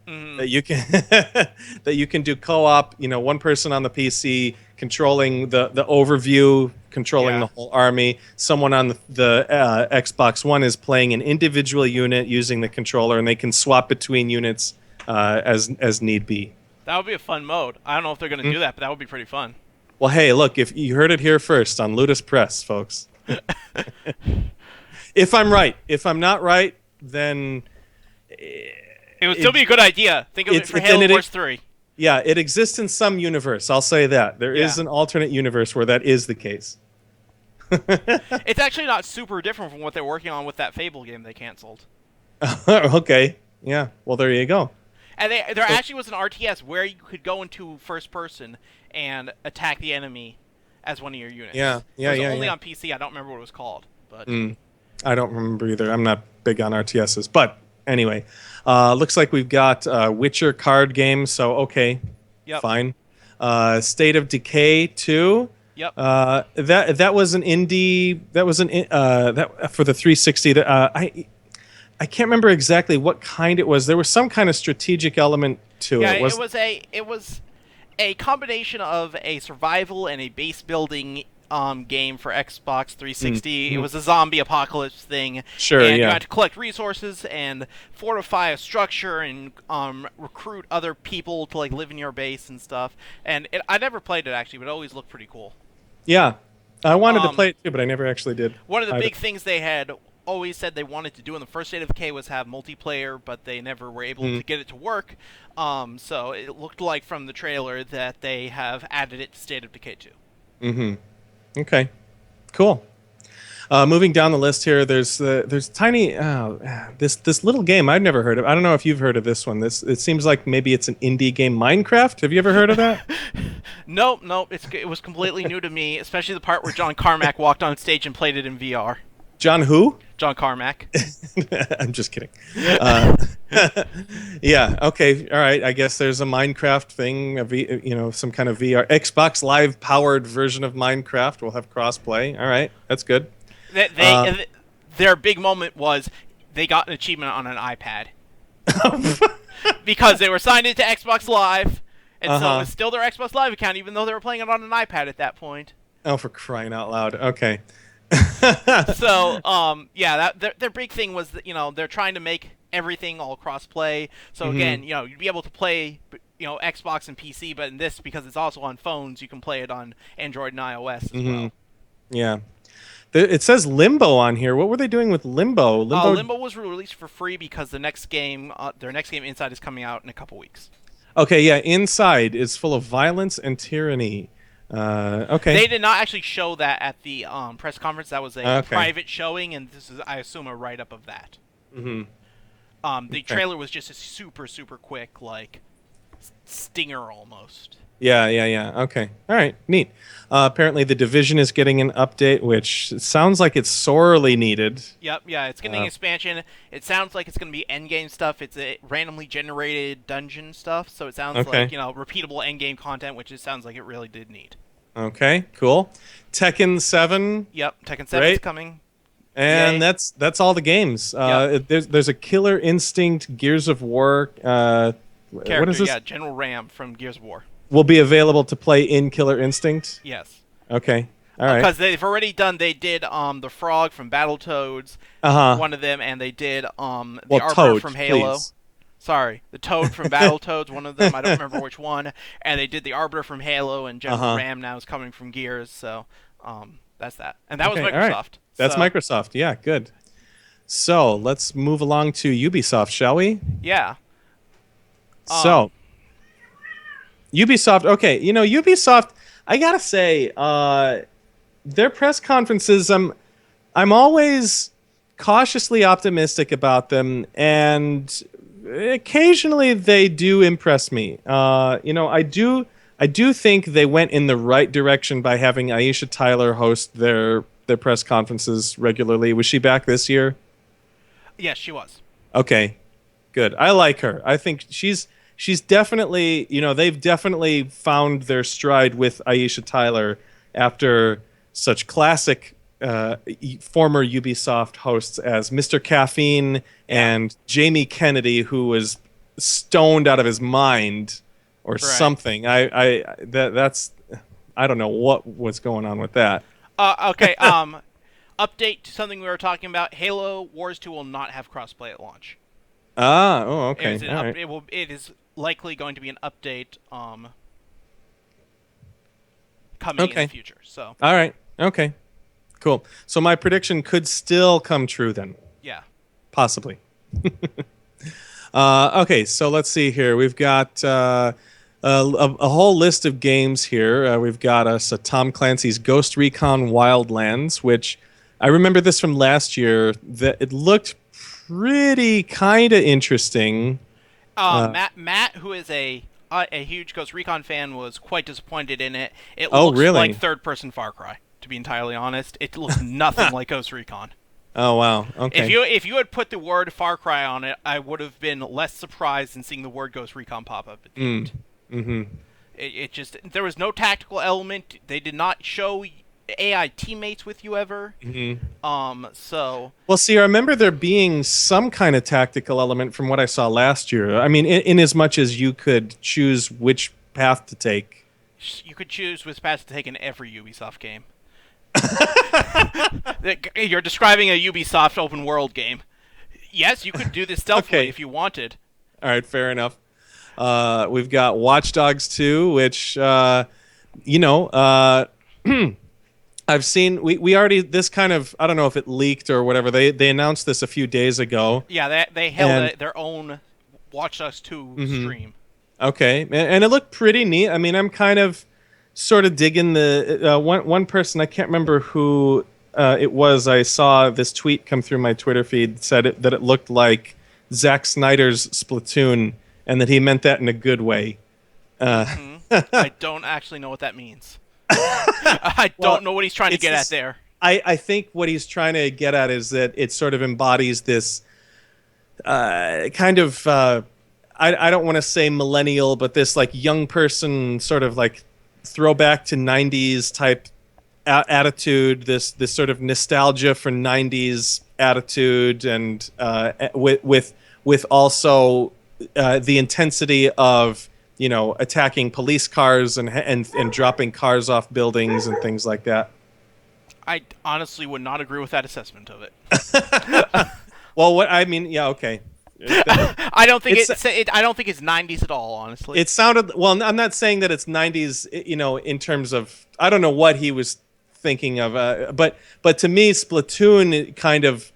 That you can that you can do co-op. One person on the PC controlling the overview, controlling the whole army. Someone on the Xbox One is playing an individual unit using the controller, and they can swap between units as need be. That would be a fun mode. I don't know if they're going to do that, but that would be pretty fun. Well, hey, look, if you heard it here first on Ludus Press, folks. If I'm right. If I'm not right, then it would still be a good idea. Think of it for Halo Wars 3. Yeah, it exists in some universe. I'll say that. There is an alternate universe where that is the case. It's actually not super different from what they're working on with that Fable game they canceled. Okay. Yeah. Well, there you go. And there actually was an RTS where you could go into first person and attack the enemy as one of your units. Yeah. It was only on PC. I don't remember what it was called. But I don't remember either. I'm not big on RTSs. But anyway, looks like we've got Witcher card game. So, okay. Yep. Fine. State of Decay 2. Yep. That was an indie. That was that for the 360. I can't remember exactly what kind it was. There was some kind of strategic element to it. Yeah, it was a combination of a survival and a base building game for Xbox 360. It was a zombie apocalypse thing. Sure, and you had to collect resources and fortify a structure and recruit other people to live in your base and stuff. And I never played it actually, but it always looked pretty cool. Yeah, I wanted to play it too, but I never actually did. One of the big things they had always said they wanted to do in the first State of Decay was have multiplayer, but they never were able to get it to work. So it looked like from the trailer that they have added it to State of Decay 2. Okay, cool. Moving down the list here, there's tiny this little game I've never heard of. I don't know if you've heard of this one. It seems like maybe it's an indie game, Minecraft. Have you ever heard of that? Nope. It was completely new to me, especially the part where John Carmack walked on stage and played it in VR. John who? John Carmack. I'm just kidding. Yeah. Okay. All right. I guess there's a Minecraft thing. Some kind of VR Xbox Live powered version of Minecraft. We'll have crossplay. All right. That's good. Their big moment was they got an achievement on an iPad because they were signed into Xbox Live, and so it was still their Xbox Live account, even though they were playing it on an iPad at that point. Oh, for crying out loud! Okay. So, their big thing was that, they're trying to make everything all cross-play. So again, you'd be able to play, Xbox and PC, but in this, because it's also on phones, you can play it on Android and iOS as well. Yeah. It says Limbo on here. What were they doing with Limbo? Limbo was released for free because their next game Inside, is coming out in a couple weeks. Okay, yeah, Inside is full of violence and tyranny. Okay. They did not actually show that at the press conference. That was a Okay. private showing, and this is, I assume, a write-up of that. Mm-hmm. The Okay. trailer was just a super, super quick, like, stinger almost. Yeah. Okay. All right. Neat. Apparently, The Division is getting an update, which sounds like it's sorely needed. Yep, yeah, it's getting expansion. It sounds like it's going to be endgame stuff. It's a randomly generated dungeon stuff, so it sounds Okay. like, repeatable endgame content, which it sounds like it really did need. Okay. Cool. Tekken 7. Yep, Tekken 7 is Great. coming. And Yay. that's all the games. Yep. There's a Killer Instinct Gears of War. Character, What is this? yeah, General Ram from Gears of War. Will be available to play in Killer Instinct. Yes. Okay. All right. Because they did the Frog from Battletoads, Uh-huh. one of them, and they did the Well, Arbor Toad, from Halo. please. Sorry, the Toad from Battletoads, one of them. I don't remember which one. And they did the Arbiter from Halo, and General Ram now is coming from Gears. So that's that. And that was Okay, all right. Microsoft. That's so, Microsoft. Yeah, good. So let's move along to Ubisoft, shall we? Yeah. So Ubisoft. Okay, Ubisoft. I gotta say, their press conferences. I'm always cautiously optimistic about them, and occasionally they do impress me. I do think they went in the right direction by having Aisha Tyler host their press conferences regularly. Was she back this year? Yes, she was. Okay, good. I like her. I think she's definitely, they've definitely found their stride with Aisha Tyler after such classic former Ubisoft hosts as Mr. Caffeine and Jamie Kennedy, who was stoned out of his mind or something. That's I don't know what was going on with that. Okay. Update to something we were talking about. Halo Wars 2 will not have crossplay at launch. Okay. All right. It is likely going to be an update coming in the future. So All right. Okay. Cool. So my prediction could still come true then. yeah. Possibly. Okay, so let's see here. We've got a whole list of games here. We've got us Tom Clancy's Ghost Recon Wildlands, which I remember this from last year. That it looked pretty kind of interesting. Matt, who is a huge Ghost Recon fan, was quite disappointed in it. It Oh, looks really? like third-person Far Cry. To be entirely honest, it looks nothing like Ghost Recon. Oh wow. Okay. If you had put the word Far Cry on it, I would have been less surprised than seeing the word Ghost Recon pop up at the end. Mm-hmm. It just, there was no tactical element. They did not show AI teammates with you ever. Mm-hmm. So Well, see, I remember there being some kind of tactical element from what I saw last year. I mean, in as much as you could choose which path to take. you could choose which path to take in every Ubisoft game. You're describing a Ubisoft open world game. Yes, you could do this stealthily Okay. if you wanted. All right, fair enough. We've got Watch Dogs 2, which, I've seen. We already, this kind of, I don't know if it leaked or whatever. They announced this a few days ago. Yeah, they held their own Watch Dogs 2 stream. Okay, and it looked pretty neat. I mean, I'm kind of sort of digging the one person. I can't remember who it was. I saw this tweet come through my Twitter feed, said that it looked like Zack Snyder's Splatoon, and that he meant that in a good way. I don't actually know what that means. I don't know what he's trying to get at there. I think what he's trying to get at is that it sort of embodies this kind of I don't want to say millennial, but this like young person sort of like throwback to 90s type attitude, this sort of nostalgia for 90s attitude, and with also the intensity of attacking police cars and dropping cars off buildings and things like that. I honestly would not agree with that assessment of it. Well, what I mean, yeah, okay. I don't think I don't think it's 90s at all, honestly. It sounded, well, I'm not saying that it's 90s, in terms of, I don't know what he was thinking of, but to me, Splatoon kind of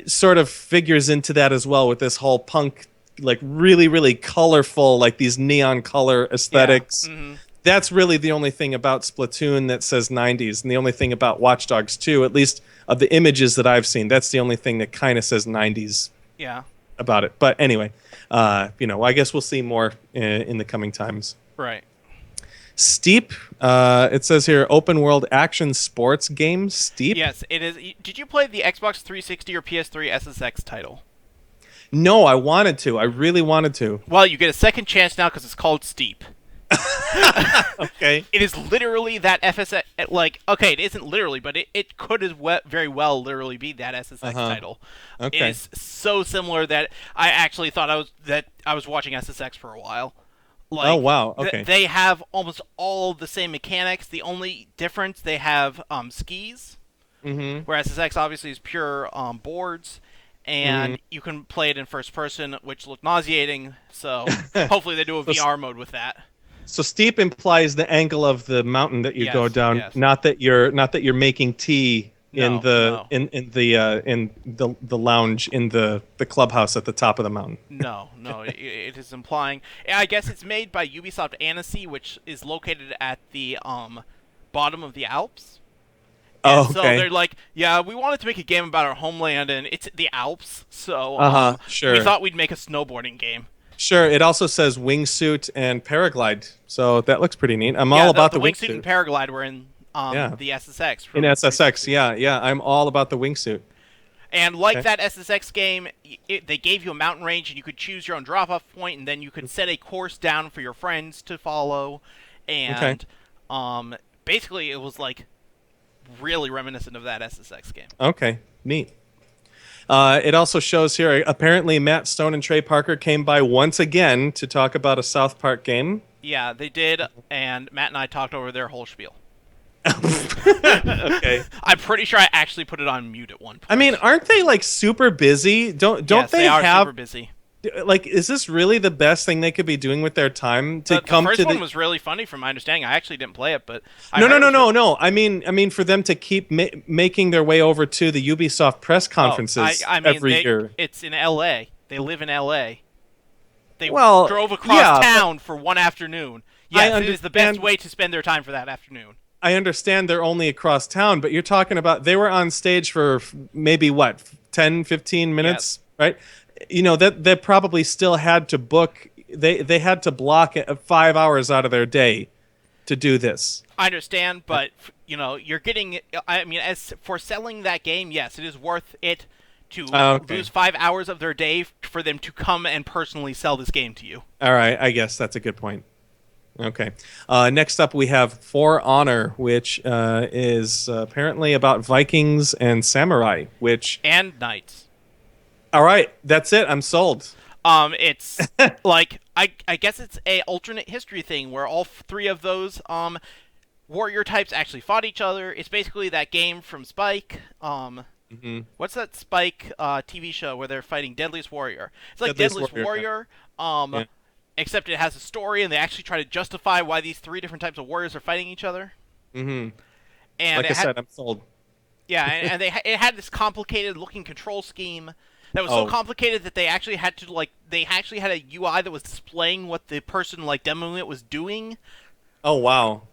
sort of figures into that as well, with this whole punk, like really, really colorful, like these neon color aesthetics. Yeah. Mm-hmm. That's really the only thing about Splatoon that says 90s, and the only thing about Watch Dogs 2, at least of the images that I've seen, that's the only thing that kind of says 90s Yeah. about it. But anyway, I guess we'll see more in the coming times. Right. Steep, it says here, open world action sports game, Steep. Yes, it is. Did you play the Xbox 360 or PS3 SSX title? No, I wanted to. I really wanted to. Well, you get a second chance now because it's called Steep. Okay. It is literally that FSX. Okay, it isn't literally, but it could very well literally be that SSX title. Okay. It is so similar that I actually thought I was watching SSX for a while. Oh, wow. Okay. They have almost all the same mechanics. The only difference, they have skis, where SSX obviously is pure boards, and you can play it in first person, which looked nauseating. So hopefully they do a VR mode with that. So steep implies the angle of the mountain that you go down, yes. not that you're making tea in No, the no. in the lounge in the clubhouse at the top of the mountain. No, it is implying. I guess it's made by Ubisoft Annecy, which is located at the bottom of the Alps. And Oh, so okay. they're like, yeah, we wanted to make a game about our homeland, and it's the Alps, so Sure. we thought we'd make a snowboarding game. Sure. It also says wingsuit and paraglide, so that looks pretty neat. I'm all about the wingsuit and wingsuit. paraglide were in Yeah. the SSX. In SSX, yeah. I'm all about the wingsuit. And like Okay. that SSX game, they gave you a mountain range, and you could choose your own drop-off point, and then you could set a course down for your friends to follow. And basically, it was like really reminiscent of that SSX game. Okay, neat. It also shows here, apparently Matt Stone and Trey Parker came by once again to talk about a South Park game. Yeah, they did, and Matt and I talked over their whole spiel. Okay. I'm pretty sure I actually put it on mute at one point. I mean, aren't they like super busy? Don't Yes, they are have super busy. like is this really the best thing they could be doing with their time to come the first to one the was really funny from my understanding. I actually didn't play it, but No. I mean for them to keep making their way over to the Ubisoft press conferences every year. It's in L.A. They live in L.A. They drove across yeah, town for one afternoon. Yes, it is the best understand- way to spend their time for that afternoon. I understand they're only across town, but you're talking about they were on stage for maybe what 10, 15 minutes, right? You know that they probably still had to book. They had to block 5 hours out of their day to do this. I understand, but you're getting. I mean, as for selling that game, yes, it is worth it to lose 5 hours of their day for them to come and personally sell this game to you. All right, I guess that's a good point. Okay. Next up, we have For Honor, which is apparently about Vikings and samurai. And knights. All right, that's it. I'm sold. It's like I guess it's a alternate history thing where all three of those warrior types actually fought each other. It's basically that game from Spike. What's that Spike TV show where they're fighting Deadliest Warrior? It's like Deadliest Deadliest Warrior. Yeah. Except it has a story, and they actually try to justify why these three different types of warriors are fighting each other. Mm-hmm. And Like I said, I'm sold. Yeah, and it had this complicated looking control scheme that was so complicated that they actually had to a UI that was displaying what the person demoing it was doing. Oh wow.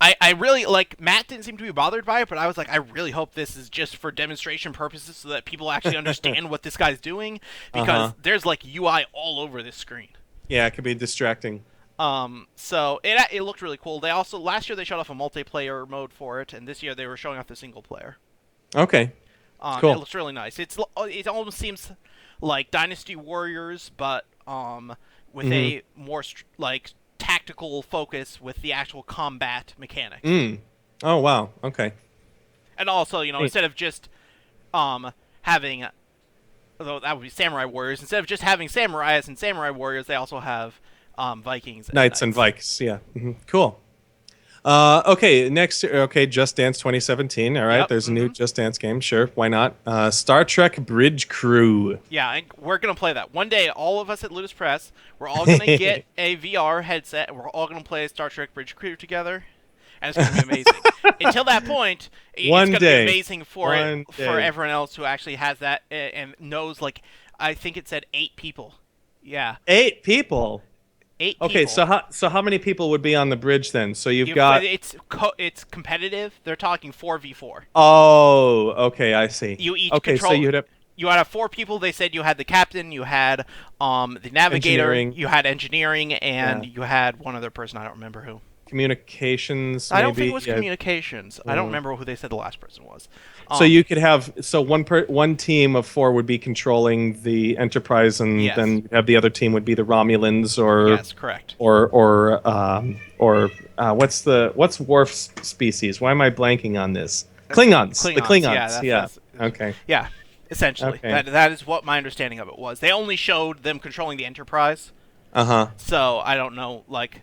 I really Matt didn't seem to be bothered by it, but I was like, I really hope this is just for demonstration purposes so that people actually understand what this guy's doing, because there's UI all over this screen. Yeah, it could be distracting. So it looked really cool. They also last year they showed off a multiplayer mode for it, and this year they were showing off the single player. Okay. Cool. It looks really nice. It almost seems like Dynasty Warriors, but with a more tactical focus with the actual combat mechanics. Oh wow. Okay. And also, instead of just having, although that would be Samurai Warriors, instead of just having samurais and Samurai Warriors, they also have Vikings and Knights and Vikes. Yeah. Cool. Okay, next. Okay, Just Dance 2017. All right, Yep, there's a new Just Dance game. Sure, why not? Star Trek Bridge Crew. Yeah, and we're going to play that. One day, all of us at Ludus Press, we're all going to get a VR headset, and we're all going to play Star Trek Bridge Crew together, and it's going to be amazing. Until that point, it's going to be amazing for everyone else who actually has that and knows, I think it said 8 people. Yeah. 8 people? 8 Okay, people. so how many people would be on the bridge then? So you've But got. it's competitive. They're talking 4v4. Oh, okay, I see. You each Okay, so control. you'd have You had 4 people. They said you had the captain, you had the navigator, engineering, you had engineering, and yeah, you had one other person. I don't remember who. communications, I don't think it maybe. was Yeah. communications. I don't remember who they said the last person was. So Um, you could have one team of four would be controlling the Enterprise, and yes, then you'd have the other team would be the Romulans yes, correct. what's Worf's species? Why am I blanking on this? Klingons. The Klingons. Yeah, Klingons. Yeah. Okay. yeah. Essentially, Okay. that is what my understanding of it was. They only showed them controlling the Enterprise, Uh-huh. so I don't know like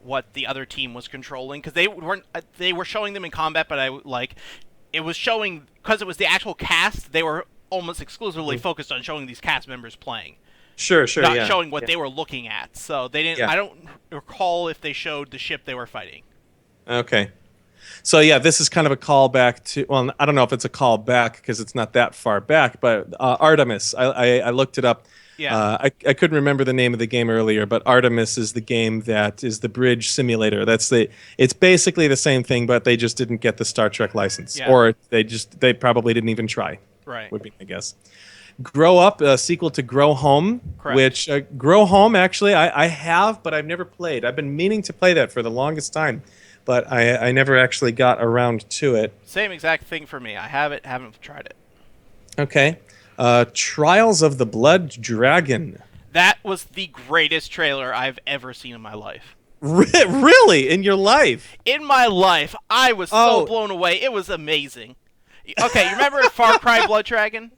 what the other team was controlling because they were showing them in combat, but it was showing because it was the actual cast. They were almost exclusively focused on showing these cast members playing, Sure, sure, not yeah. showing what Yeah. they were looking at. So they didn't. Yeah. I don't recall if they showed the ship they were fighting. Okay. So yeah, this is kind of a callback to. Well, I don't know if it's a callback because it's not that far back, but Artemis. I looked it up. Yeah. I couldn't remember the name of the game earlier, but Artemis is the game that is the bridge simulator. It's basically the same thing, but they just didn't get the Star Trek license, Yeah. or they probably didn't even try. Right. Would be my guess. Grow Up, a sequel to Grow Home, Correct. which Grow Home actually I have, but I've never played. I've been meaning to play that for the longest time, but I never actually got around to it. Same exact thing for me. I have it, haven't tried it. Okay. Trials of the Blood Dragon. That was the greatest trailer I've ever seen in my life. Really? In your life? In my life, I was Oh. so blown away. It was amazing. Okay, you remember Far Cry Blood Dragon?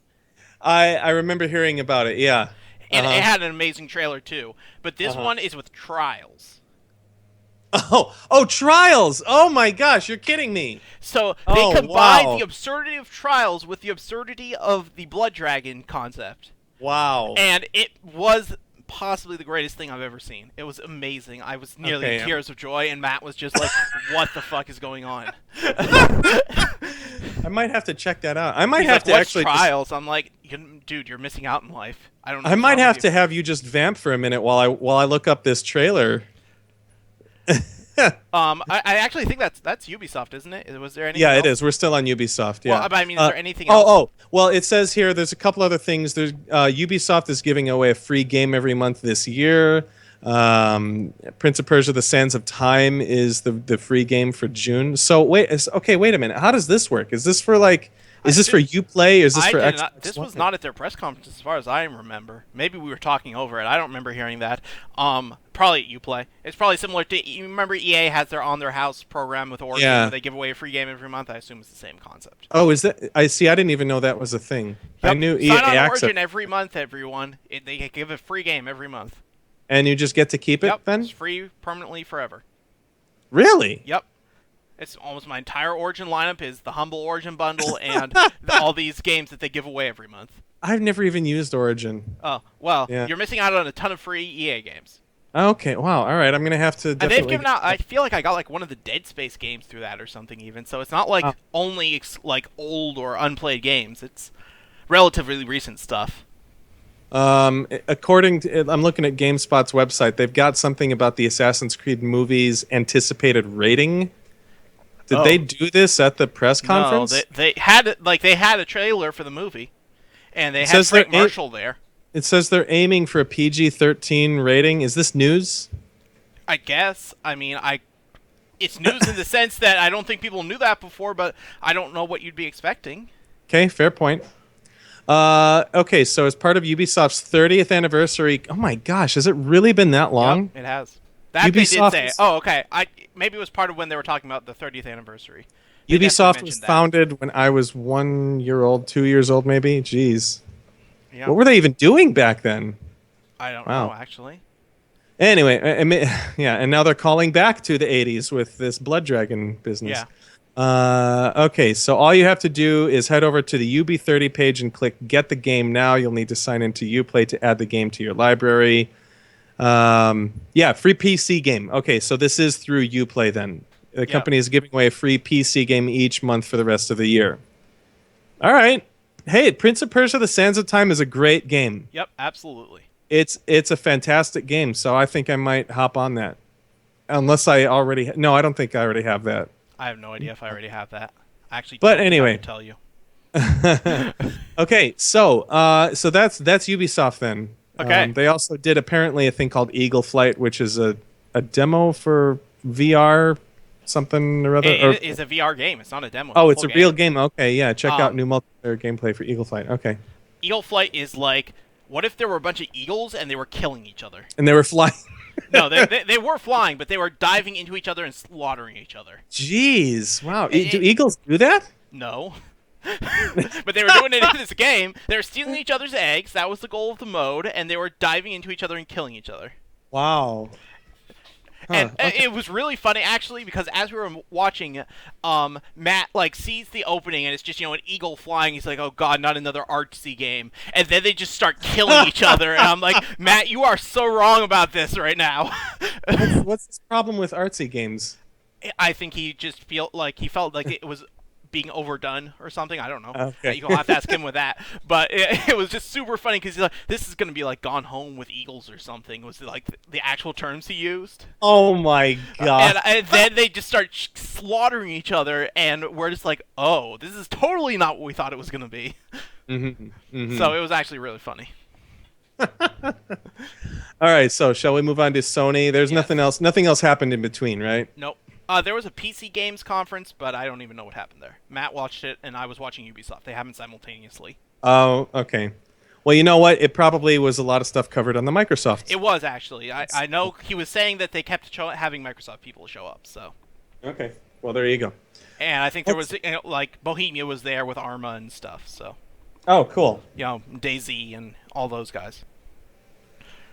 I remember hearing about it, yeah. And it had an amazing trailer too. But this one is with Trials. Oh, Trials! Oh my gosh, you're kidding me. So Oh, they combine wow. the absurdity of Trials with the absurdity of the Blood Dragon concept. Wow. And it was possibly the greatest thing I've ever seen. It was amazing. I was nearly Okay, in tears of joy, and Matt was just like, what the fuck is going on? I might have to check that out. I might He's have like, to what's actually Trials? I'm like, dude, you're missing out in life. I don't know. I what's might wrong have with to you." have you just vamp for a minute while I look up this trailer. I actually think that's Ubisoft, isn't it? Was there anything Yeah, else? it is. We're still on Ubisoft. Yeah. Well, but I mean, is there anything else? Oh, well, it says here there's a couple other things. There's Ubisoft is giving away a free game every month this year. Prince of Persia: The Sands of Time is the free game for June. So wait a minute. How does this work? Is this for Is this for Uplay? Is this I for did Xbox not, this One? was not at their press conference as far as I remember. Maybe we were talking over it. I don't remember hearing that. Probably at Uplay. It's probably similar to, you remember EA has their On Their House program with Origin Yeah. where they give away a free game every month? I assume it's the same concept. Oh, is that? I see. I didn't even know that was a thing. I Yep. knew EA Sign on Access, Origin every month, everyone. They give a free game every month. and you just get to keep it Yep. then. It's free permanently forever. Really? Yep. It's almost my entire Origin lineup is the Humble Origin bundle and all these games that they give away every month. I've never even used Origin. Oh, well, Yeah. you're missing out on a ton of free EA games. Okay. Wow. All right. I'm gonna have to. And Definitely they've given out, I feel like I got like one of the Dead Space games through that or something even. So it's not like Oh. only like old or unplayed games. It's relatively recent stuff. According to, I'm looking at GameSpot's website. They've got something about the Assassin's Creed movies anticipated rating. Did Oh. they do this at the press conference? No, they had a trailer for the movie, and they had says Frank they're Marshall there. It says they're aiming for a PG-13 rating. Is this news? I guess. I mean, it's news in the sense that I don't think people knew that before, but I don't know what you'd be expecting. Okay, fair point. Okay, so as part of Ubisoft's 30th anniversary, oh my gosh, has it really been that long? Yep, it has. That Ubisoft they did say. is- Oh, okay. Maybe it was part of when they were talking about the 30th anniversary. They definitely Ubisoft was mentioned that. founded when I was 1 year old, 2 years old, maybe. Jeez, Yeah. what were they even doing back then? I don't Wow. know actually. Anyway, yeah, and now they're calling back to the 80s with this Blood Dragon business. Yeah. Okay, so all you have to do is head over to the UB30 page and click Get the Game Now. You'll need to sign into Uplay to add the game to your library. Yeah, free PC game. Okay, so this is through Uplay then. The company is giving away a free PC game each month for the rest of the year. All right. Hey, Prince of Persia: The Sands of Time is a great game. Yep, absolutely. It's a fantastic game, so I think I might hop on that. Unless I already no, I don't think I already have that. I have no idea if I already have that. I actually But don't think I anyway, could tell you. okay, so that's Ubisoft then. Okay. They also did apparently a thing called Eagle Flight, which is a demo for VR something or other. It is a VR game. It's not a demo. Oh, It's it's a a full real game. game. Okay, yeah, check out Um, new multiplayer gameplay for Eagle Flight. Okay, Eagle Flight is like, what if there were a bunch of eagles and they were killing each other? and they were flying. No, they were flying, but they were diving into each other and slaughtering each other. Jeez, wow. Do It, eagles do that? no. But they were doing it in this game. They were stealing each other's eggs. That was the goal of the mode, and they were diving into each other and killing each other. Wow. And Okay. it was really funny actually because as we were watching, Matt like sees the opening and it's just an eagle flying. He's like, "Oh God, not another artsy game!" And then they just start killing each other. And I'm like, "Matt, you are so wrong about this right now." What's this problem with artsy games? I think he just he felt like it was being overdone or something. I don't know. Okay. You'll have to ask him with that. But it was just super funny because he's like, "This is gonna be like Gone Home with Eagles or something." Was like the actual terms he used. Oh my god. And then they just start slaughtering each other, and we're just like, "Oh, this is totally not what we thought it was gonna be." So it was actually really funny. All right, so shall we move on to Sony? There's Yes. nothing else. Nothing else happened in between, right? Nope. There was a PC Games conference, but I don't even know what happened there. Matt watched it, and I was watching Ubisoft. They happened simultaneously. Oh, okay. Well, you know what? It probably was a lot of stuff covered on the Microsoft. It was actually. I know he was saying that they kept having Microsoft people show up. So, Okay. Well, there you go. and I think there was like Bohemia was there with Arma and stuff. So, Oh, cool. DayZ and all those guys.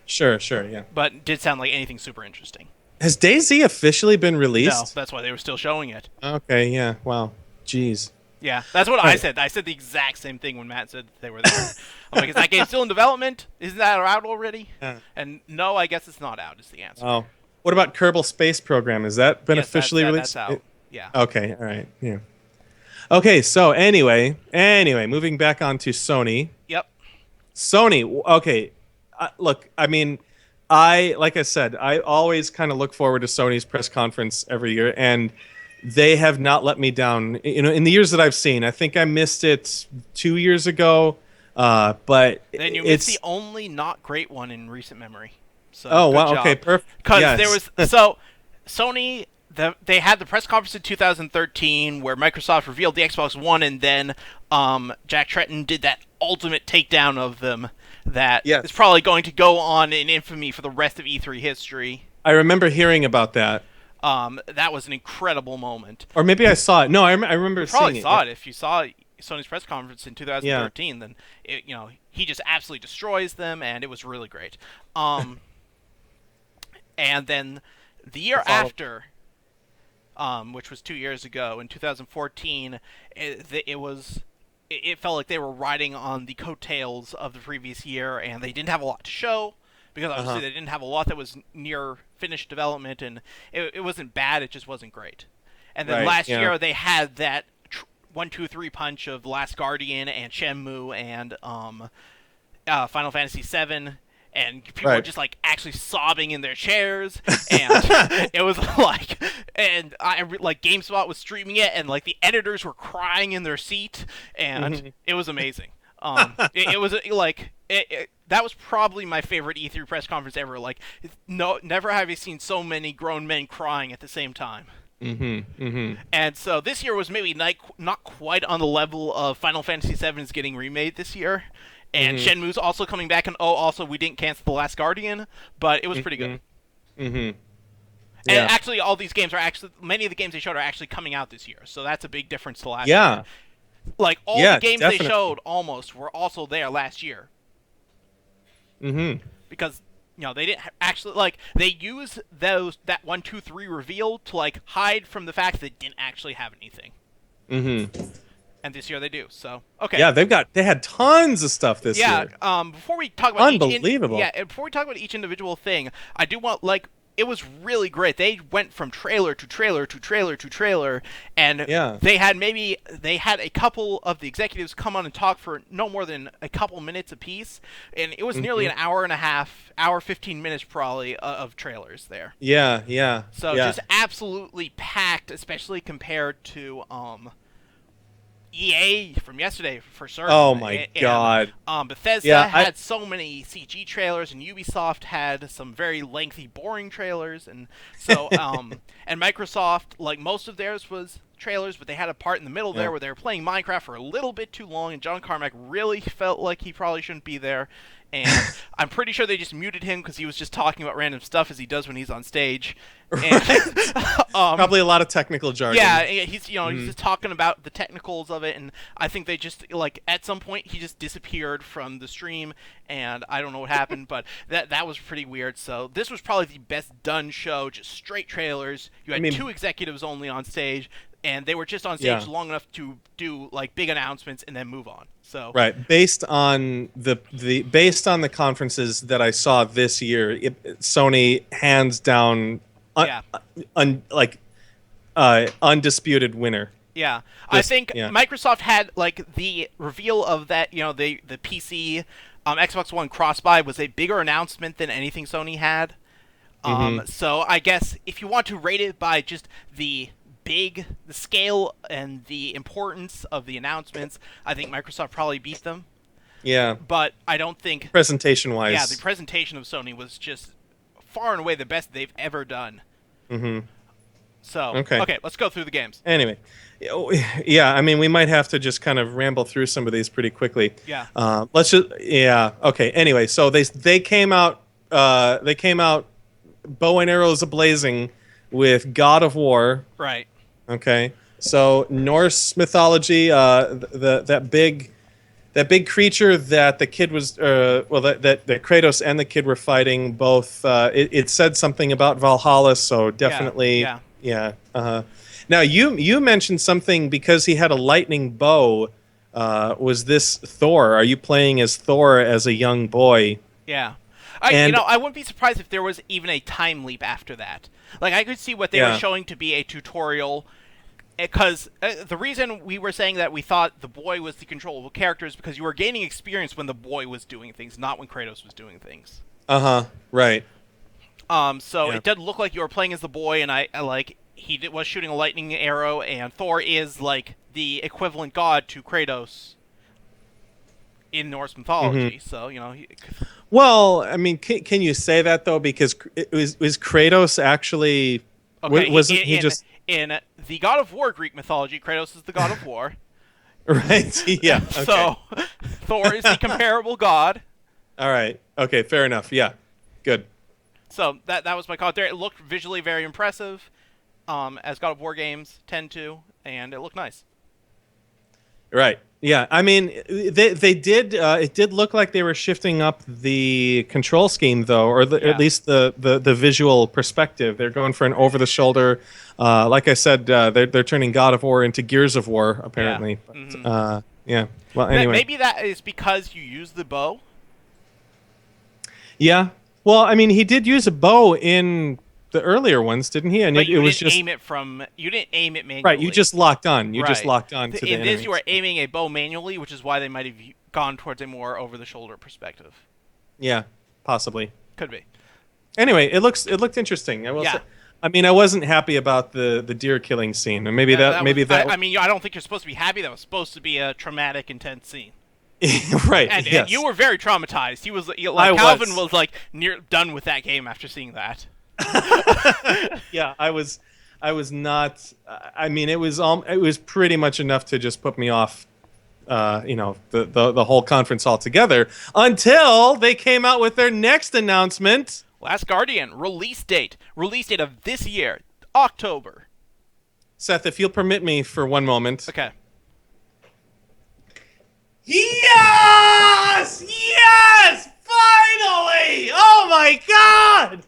Sure, yeah. But it did sound like anything super interesting. Has DayZ officially been No, released? that's why they were still showing it. Okay, yeah. Wow. Jeez. Yeah, that's what I Right. said. I said the exact same thing when Matt said they were there. I'm like, is that game still in development? Isn't that out already? Yeah. And no, I guess it's not out, is the answer. Oh. What about Kerbal Space Program? Has that been Yes, officially that's released? out. Yeah. Okay, all right. Yeah. Okay, so anyway, moving back on to Sony. Yep. Sony, okay. Look, I mean, like I said, I always kind of look forward to Sony's press conference every year, and they have not let me down. In the years that I've seen, I think I missed it 2 years ago, but Then you it's missed the only not great one in recent memory. So oh good wow, job. okay, perfect. Because Yes. there was so Sony. They had the press conference in 2013 where Microsoft revealed the Xbox One, and then Jack Tretton did that ultimate takedown of them that Yes. is probably going to go on in infamy for the rest of E3 history. I remember hearing about that, That was an incredible moment. or maybe I saw it. No, I remember You probably seeing saw it. it if you saw Sony's press conference in 2013. Then he just absolutely destroys them, and it was really great. And then the year after, which was 2 years ago in 2014, it felt like they were riding on the coattails of the previous year, and they didn't have a lot to show because obviously they didn't have a lot that was near finished development, and it wasn't bad, it just wasn't great. And then Right, last yeah. year they had that 1-2-3 punch of Last Guardian and Shenmue and Final Fantasy VII, and people were Right. just like actually sobbing in their chairs, and it was like, and like GameSpot was streaming it, and like the editors were crying in their seat, and it was amazing. It was like that was probably my favorite E3 press conference ever. Like, never have you seen so many grown men crying at the same time. And so this year was maybe not quite on the level of Final Fantasy VII is getting remade this year. And Shenmue's also coming back, and also we didn't cancel The Last Guardian, but it was pretty good. And Yeah. actually, all these games many of the games they showed are actually coming out this year, so that's a big difference to last Yeah. year. Like, all Yeah, the games definitely. they showed almost were also there last year. Because, they didn't actually, like, they used that 1-2-3 reveal to, like, hide from the fact that they didn't actually have anything. And this year they do. So okay. Yeah, they had tons of stuff this year. Before we talk about Unbelievable. before we talk about each individual thing, I do want it was really great. They went from trailer to trailer to trailer to trailer, and Yeah. they had a couple of the executives come on and talk for no more than a couple minutes apiece, and it was nearly Hmm. an hour and a half, hour 15 minutes probably of trailers there. Yeah, yeah, So yeah. just absolutely packed, especially compared to EA from yesterday for Oh certain, my and God. Bethesda Yeah, had so many CG trailers, and Ubisoft had some very lengthy, boring trailers, and so and Microsoft, like most of theirs was trailers, but they had a part in the middle yeah. there where they were playing Minecraft for a little bit too long, and John Carmack really felt like he probably shouldn't be there, and I'm pretty sure they just muted him because he was just talking about random stuff as he does when he's on stage, and Right. Probably a lot of technical jargon. yeah, he's he's Mhm. just talking about the technicals of it, and I think they just like at some point he just disappeared from the stream, and I don't know what happened, but that was pretty weird. So this was probably the best done show, just straight trailers. You I had mean, two executives only on stage, and they were just on stage yeah. long enough to do like big announcements and then move on. So Right. Based on the conferences that I saw this year, Sony hands down yeah. like undisputed winner. Yeah, I Just think yeah. Microsoft had like the reveal of that. The PC, Xbox One cross-buy was a bigger announcement than anything Sony had. Hmm. So I guess if you want to rate it by just the scale and the importance of the announcements, I think Microsoft probably beat them. Yeah. But I don't think, Presentation yeah, the wise. presentation of Sony was just far and away the best they've ever done. Hmm. So, Okay. okay, let's go through the games. Anyway, yeah. I mean, we might have to just kind of ramble through some of these pretty quickly. Yeah, Let's just yeah. Okay. Anyway, so they came out. They came out bow and arrows ablazing with God of War. right. Okay, so Norse mythology, that big creature that the kid was, that Kratos and the kid were fighting. Both, it said something about Valhalla, so definitely, Yeah. yeah. Now you mentioned something because he had a lightning bow. Was this Thor? Are you playing as Thor as a young boy? Yeah. And I wouldn't be surprised if there was even a time leap after that. Like, I could see what they were yeah, showing to be a tutorial, because the reason we were saying that we thought the boy was the controllable character is because you were gaining experience when the boy was doing things, not when Kratos was doing things. right, So yeah. it did look like you were playing as the boy, and I like was shooting a lightning arrow, and Thor is like the equivalent god to Kratos in Norse mythology. So Well, I mean, can you say that though? Because was Kratos actually okay, wasn't he just in the God of War Greek mythology, Kratos is the god of war. right? Yeah. Okay. So Thor is the comparable god. All right. Okay. Fair enough. Yeah. Good. So that was my call there. It looked visually very impressive, as God of War games tend to, and it looked nice. Right. Yeah. I mean, they did. It did look like they were shifting up the control scheme, though, or Yeah. at least the visual perspective. They're going for an over the shoulder. Like I said, they're turning God of War into Gears of War, apparently. Yeah. But, Hmm. yeah. Well, anyway. Maybe that is because you use the bow. Yeah. Well, I mean, he did use a bow in the earlier ones, didn't he? And But you it was didn't just aim it from. You didn't aim it manually. right. You just locked on. You just Right. locked on to the In this, enemy. you were aiming a bow manually, which is why they might have gone towards a more over-the-shoulder perspective. Yeah, possibly. Could be. Anyway, it looked interesting. I will Yeah. say. I mean, I wasn't happy about the deer killing scene, and maybe I mean, I don't think you're supposed to be happy. That was supposed to be a traumatic, intense scene. right. And Yes. you were very traumatized. He was like I Calvin was. was like near done with that game after seeing that. Yeah, I was. I was not. I mean, it was pretty much enough to just put me off. The whole conference altogether until they came out with their next announcement. Last Guardian release date of this year, October. Seth, if you'll permit me for one moment. Okay. Yes! Yes! Finally! Oh my God!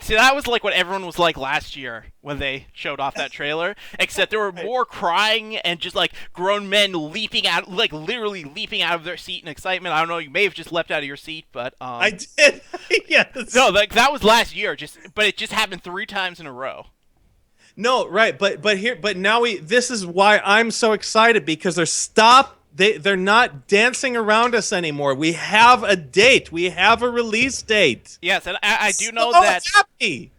See, that was like what everyone was like last year when they showed off that trailer, except there were Right. more crying and just like grown men leaping out, like literally leaping out of their seat in excitement. I don't know, you may have just leapt out of your seat, but I did. no, Yes. like that was last year. But it just happened 3 times in a row. No, right, but now this is why I'm so excited because they're not dancing around us anymore. We have a date. We have a release date. Yes, and I do So know that. happy.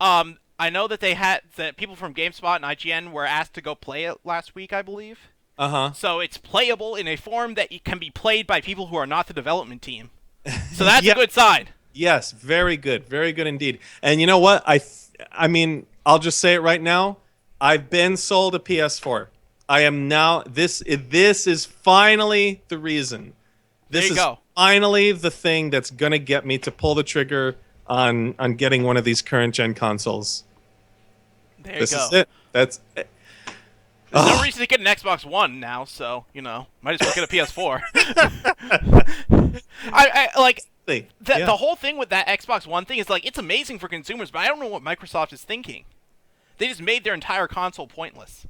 I know that they had that people from GameSpot and IGN were asked to go play it last week, I believe. Uh-huh. So it's playable in a form that it can be played by people who are not the development team. So that's a Yeah. good sign. Yes, very good. Very good indeed. And you know what? I mean, I'll just say it right now. I've been sold a PS4. I am now this is finally the reason. There This you is go. finally the thing that's going to get me to pull the trigger on getting one of these current gen consoles. There you This go. is it. That's There's no reason to get an Xbox One now, so might as well get a PS4. I like yeah. the whole thing with that Xbox One thing is like it's amazing for consumers, but I don't know what Microsoft is thinking. They just made their entire console pointless.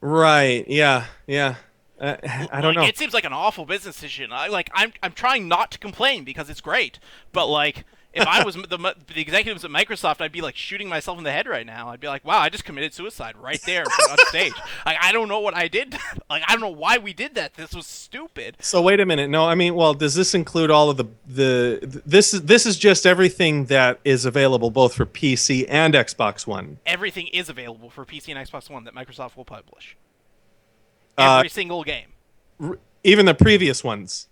Right. Yeah. Yeah. I don't know. It seems like an awful business decision. I'm trying not to complain because it's great, but like if I was the executives at Microsoft, I'd be like shooting myself in the head right now. I'd be like, wow, I just committed suicide right there on stage. Like I don't know what I did. Like I don't know why we did that. This was stupid. So wait a minute. No, I mean, well, does this include all of this is just everything that is available both for PC and Xbox One. Everything is available for PC and Xbox One that Microsoft will publish. Uh, Every single game. Even the previous ones.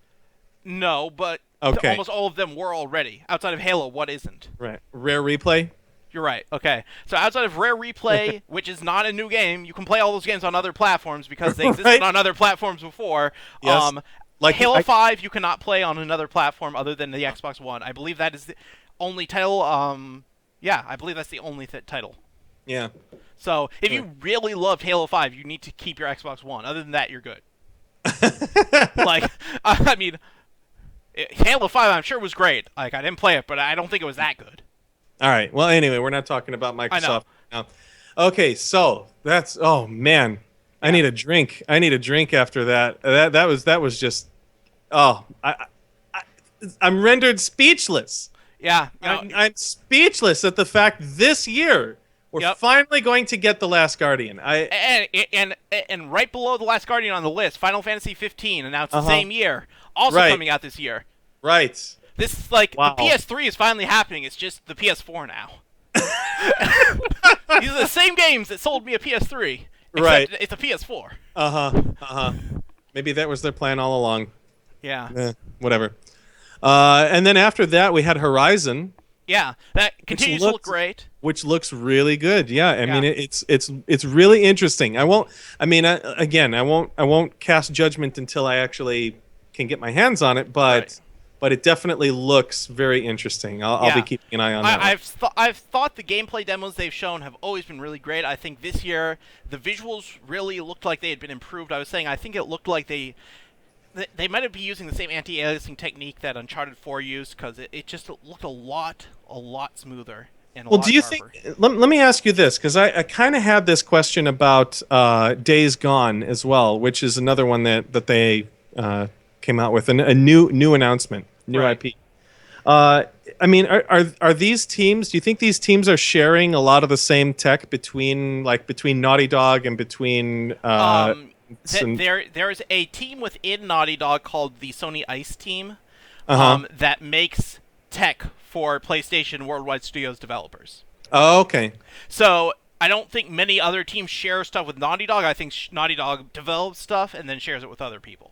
No, but Okay. almost all of them were already. Outside of Halo, what isn't? Right. Rare replay? You're right. Okay. So outside of Rare Replay, which is not a new game, you can play all those games on other platforms because they existed Right. on other platforms before. Yes. Like Halo 5 you cannot play on another platform other than the Xbox One. I believe that is the only title. Yeah, I believe that's the only title. Yeah. So if you really loved Halo 5, you need to keep your Xbox One. Other than that, you're good. Like, I mean, Halo 5 I'm sure was great. Like, I didn't play it, but I don't think it was that good. All right. Well, anyway, we're not talking about Microsoft now. Okay, so that's oh man. I need a drink. I need a drink after that. That was just oh, I'm rendered speechless. Yeah. No, I'm speechless at the fact this year we're Yep. finally going to get The Last Guardian. and right below The Last Guardian on the list, Final Fantasy 15 announced the Uh-huh. same year, also Right. coming out this year. Right. This is like Wow. the PS3 is finally happening. It's just the PS4 now. These are the same games that sold me a PS3, except Right. it's a PS4. Maybe that was their plan all along. Yeah. Whatever. And then after that, we had Horizon, Yeah, that continues to look looked- great. which looks really good. Yeah, I mean, Yeah. it's really interesting. I won't. I mean, again, I won't cast judgment until I actually can get my hands on it. But Right. but it definitely looks very interesting. I'll Yeah. be keeping an eye on that. I've thought the gameplay demos they've shown have always been really great. I think this year the visuals really looked like they had been improved. I was saying I think it looked like they might have been using the same anti-aliasing technique that Uncharted 4 used because it just looked a lot smoother and a Well, lot do you sharper. think? Let me ask you this, because I kind of had this question about Days Gone as well, which is another one that they came out with a new announcement, new Right. IP. I mean, are these teams? Do you think these teams are sharing a lot of the same tech between Naughty Dog and between? Some- There's a team within Naughty Dog called the Sony Ice team Uh-huh. that makes tech for PlayStation Worldwide Studios developers. Oh, okay. So I don't think many other teams share stuff with Naughty Dog. I think Naughty Dog develops stuff and then shares it with other people.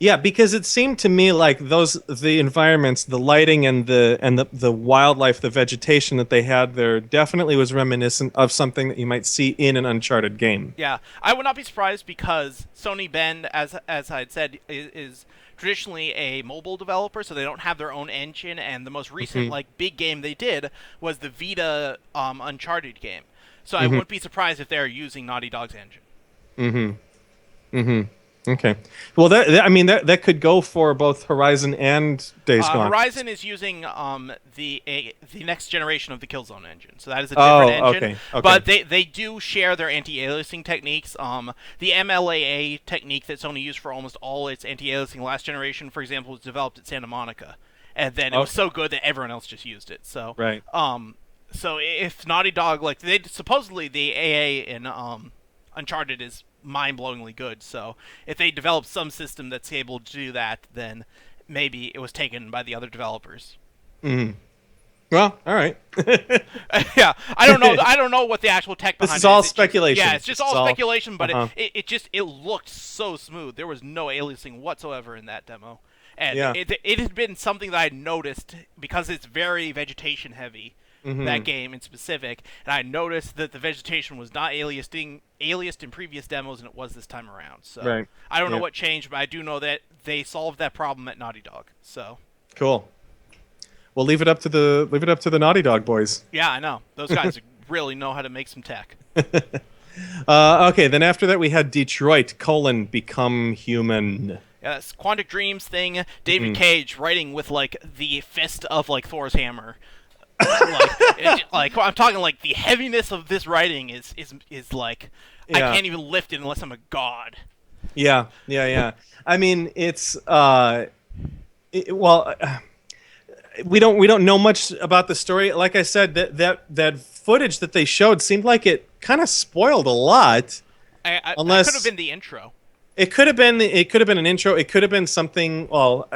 Yeah, because it seemed to me like the environments, the lighting and the wildlife, the vegetation that they had there definitely was reminiscent of something that you might see in an Uncharted game. Yeah, I would not be surprised because Sony Bend, as I had said, is traditionally a mobile developer, so they don't have their own engine. And the most recent like big game they did was the Vita Uncharted game. So I wouldn't be surprised if they're using Naughty Dog's engine. Okay. Well, I mean that could go for both Horizon and Days Gone. Horizon is using the next generation of the Killzone engine, so that is a different Oh, engine. okay. Okay. But they do share their anti-aliasing techniques. The MLAA technique that Sony used for almost all its anti-aliasing last generation, for example, was developed at Santa Monica, and then it was so good that everyone else just used it. So Right. so if Naughty Dog, like, they supposedly the AA in Uncharted is mind-blowingly good. So if they develop some system that's able to do that, then maybe it was taken by the other developers. Mm. Well, all right. Yeah, I don't know. I don't know what the actual tech behind it is. This is all speculation. Yeah, it's just all speculation. But it looked so smooth. There was no aliasing whatsoever in that demo, and Yeah. it had been something that I noticed because it's very vegetation heavy. That game in specific, and I noticed that the vegetation was not aliased in previous demos, and it was this time around. So Right. I don't know what changed, but I do know that they solved that problem at Naughty Dog. So Cool. We'll leave it up to the Naughty Dog boys. yeah, I know those guys really know how to make some tech. Okay, then after that we had Detroit: Become Human. Yeah, this Quantic Dreams thing. David Cage writing with like the fist of like Thor's hammer. Like I'm talking like the heaviness of this writing is like I can't even lift it unless I'm a god. Yeah. I mean, it's we don't know much about the story. Like I said, that footage that they showed seemed like it kind of spoiled a lot. Unless it could have been the intro. It could have been an intro. It could have been something. Well,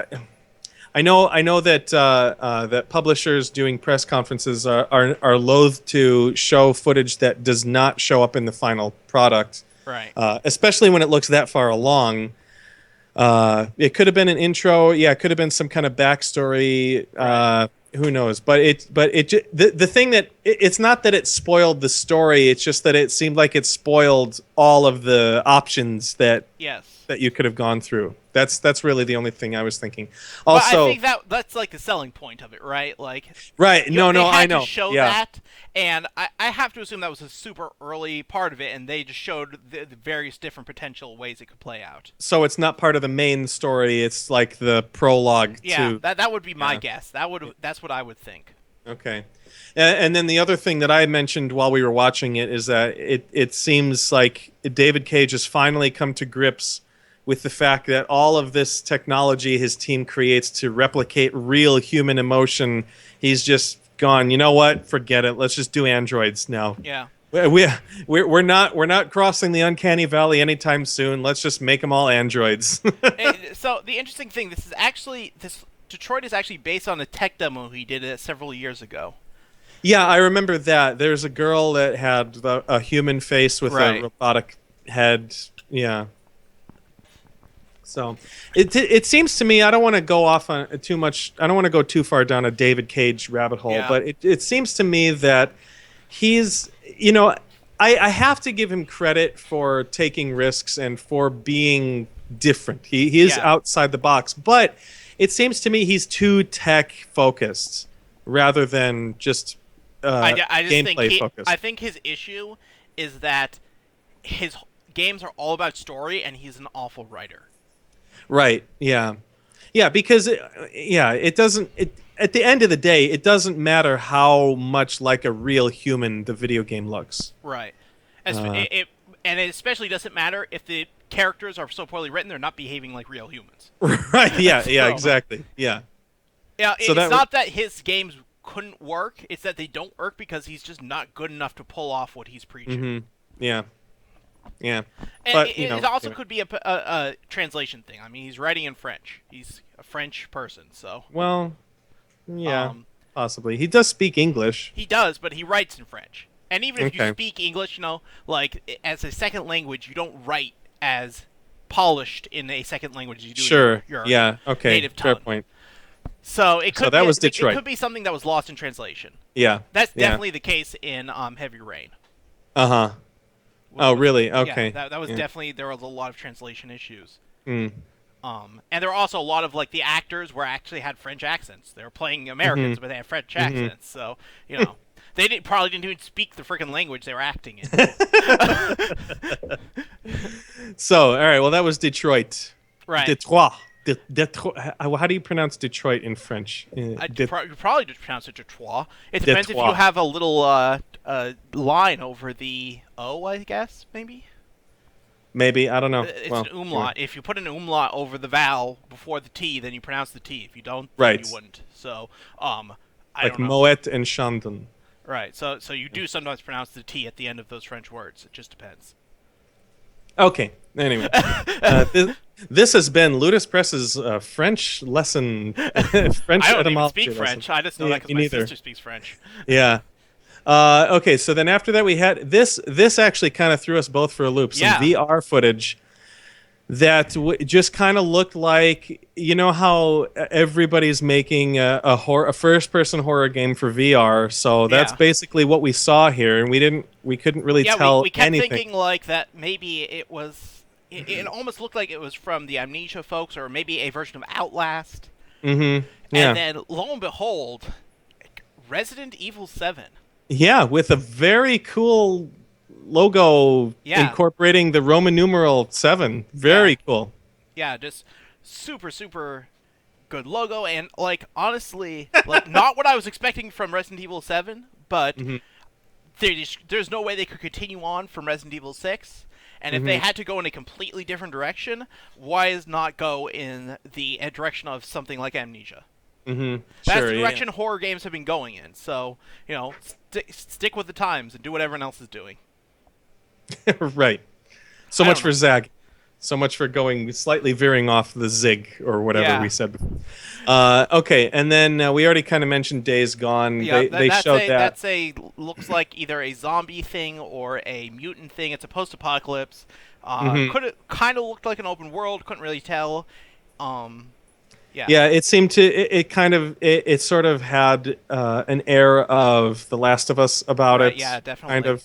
I know that that publishers doing press conferences are loath to show footage that does not show up in the final product, right? Especially when it looks that far along. It could have been an intro. Yeah, it could have been some kind of backstory. Right. Who knows? The thing that it's not that it spoiled the story. It's just that it seemed like it spoiled all of the options that you could have gone through. That's really the only thing I was thinking. Also, but I think that's like the selling point of it, right? Like, right? No, I know. To show that, and I have to assume that was a super early part of it, and they just showed the various different potential ways it could play out. So it's not part of the main story. It's like the prologue. Yeah, that would be my guess. That's what I would think. Okay. And then the other thing that I mentioned while we were watching it is that it seems like David Cage has finally come to grips with the fact that all of this technology his team creates to replicate real human emotion, he's just gone, you know what? Forget it. Let's just do androids now. Yeah. We're not crossing the uncanny valley anytime soon. Let's just make them all androids. So the interesting thing, this Detroit is actually based on a tech demo he did several years ago. Yeah, I remember that. There's a girl that had a human face with a robotic head. Yeah. So it seems to me, I don't want to go off on too much. I don't want to go too far down a David Cage rabbit hole, but it seems to me that he's, I have to give him credit for taking risks and for being different. He is outside the box, but it seems to me he's too tech focused rather than just gameplay focused. I think his issue is that his games are all about story, and he's an awful writer. Right. Yeah. Yeah. Because it doesn't. At the end of the day, it doesn't matter how much like a real human the video game looks. Right. And it especially doesn't matter if the characters are so poorly written; they're not behaving like real humans. Right. Yeah. Yeah. Exactly. Yeah. Yeah. So it's not that his games couldn't work; it's that they don't work because he's just not good enough to pull off what he's preaching. Mm-hmm. Yeah. Yeah. And but it also could be a translation thing. I mean, he's writing in French. He's a French person, so. Well, yeah, possibly. He does speak English. He does, but he writes in French. And even if you speak English, like as a second language, you don't write as polished in a second language as you do in your native tongue. Fair point. So it could that was Detroit. It could be something that was lost in translation. Yeah. That's definitely the case in Heavy Rain. Uh-huh. Oh, really? Okay. Yeah, that was definitely, there was a lot of translation issues. Mm. And there were also a lot of, like, the actors actually had French accents. They were playing Americans, but they had French accents. So, they probably didn't even speak the freaking language they were acting in. So, all right. Well, that was Detroit. Right. Detroit. Detroit. How do you pronounce Detroit in French? You probably just pronounce it Detroit. It depends if you Detroit. have a little line over the O, I guess, maybe? Maybe. I don't know. It's Well, an anyway. umlaut. If you put an umlaut over the vowel before the T, then you pronounce the T. If you don't, then you Right. wouldn't. So, I Like don't know. Moet and Chandon. Right. So you do sometimes pronounce the T at the end of those French words. It just depends. Okay. Anyway, this has been Ludus Press's French lesson, French I don't even etymology speak lesson. French. I just know Yeah, that because me my neither. sister speaks French. Yeah. Okay. So then after that, we had this. This actually kind of threw us both for a loop. Some Yeah. VR footage that just kind of looked like, you know how everybody's making a first-person horror game for VR. So that's Yeah. basically what we saw here, and we couldn't really Yeah, tell we kept anything. thinking like that maybe it was it almost looked like it was from the Amnesia folks or maybe a version of Outlast. Mm-hmm. Yeah. And then lo and behold, Resident Evil 7. Yeah, with a very cool logo Yeah. incorporating the Roman numeral 7. Yeah. Very cool. Yeah, just super good logo and like honestly, like not what I was expecting from Resident Evil 7, but Hmm. there's no way they could continue on from Resident Evil 6. And if they Hmm. had to go in a completely different direction, why is not go in the direction of something like Amnesia? Hmm. That's Sure, the yeah. direction horror games have been going in. So, stick with the times and do what everyone else is doing. Right. So I much don't for know. Zag. So much for going slightly veering off the zig or whatever Yeah. we said before. Okay, and then we already kind of mentioned Days Gone. Yeah, They showed that. that's a looks like either a zombie thing or a mutant thing. It's a post-apocalypse. Mhm. Could it kind of looked like an open world? Couldn't really tell. Um, yeah, Yeah, it seemed to. It sort of had an air of The Last of Us about right. it. Yeah, Kind definitely. of.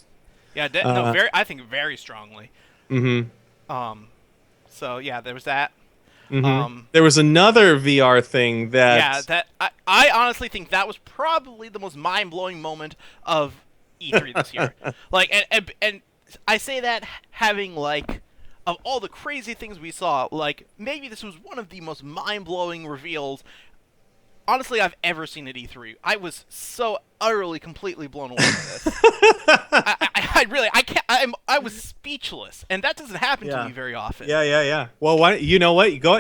Yeah, no, Uh, very. I think very strongly. mhm. Um, so yeah, there was that. Mhm. There was another VR thing Yeah, that. that I honestly think that was probably the most mind-blowing moment of E3 this year. Like, and I say that having like of all the crazy things we saw, like maybe this was one of the most mind-blowing reveals honestly I've ever seen at E3. I was so utterly completely blown away by this. I really I can't I was speechless, and that doesn't happen to Yeah. me very often. Yeah. Well, why? You know what? You go.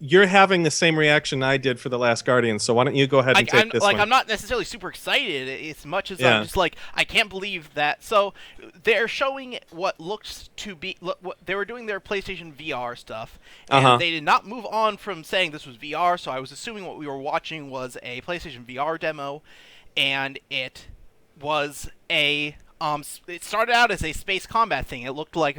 You're having the same reaction I did for The Last Guardian. So why don't you go ahead and take this one? I'm not necessarily super excited as much as Yeah. I'm just like I can't believe that. So they're showing what looks to be what they were doing their PlayStation VR stuff, and Uh-huh. they did not move on from saying this was VR. So I was assuming what we were watching was a PlayStation VR demo, and it was a it started out as a space combat thing. It looked like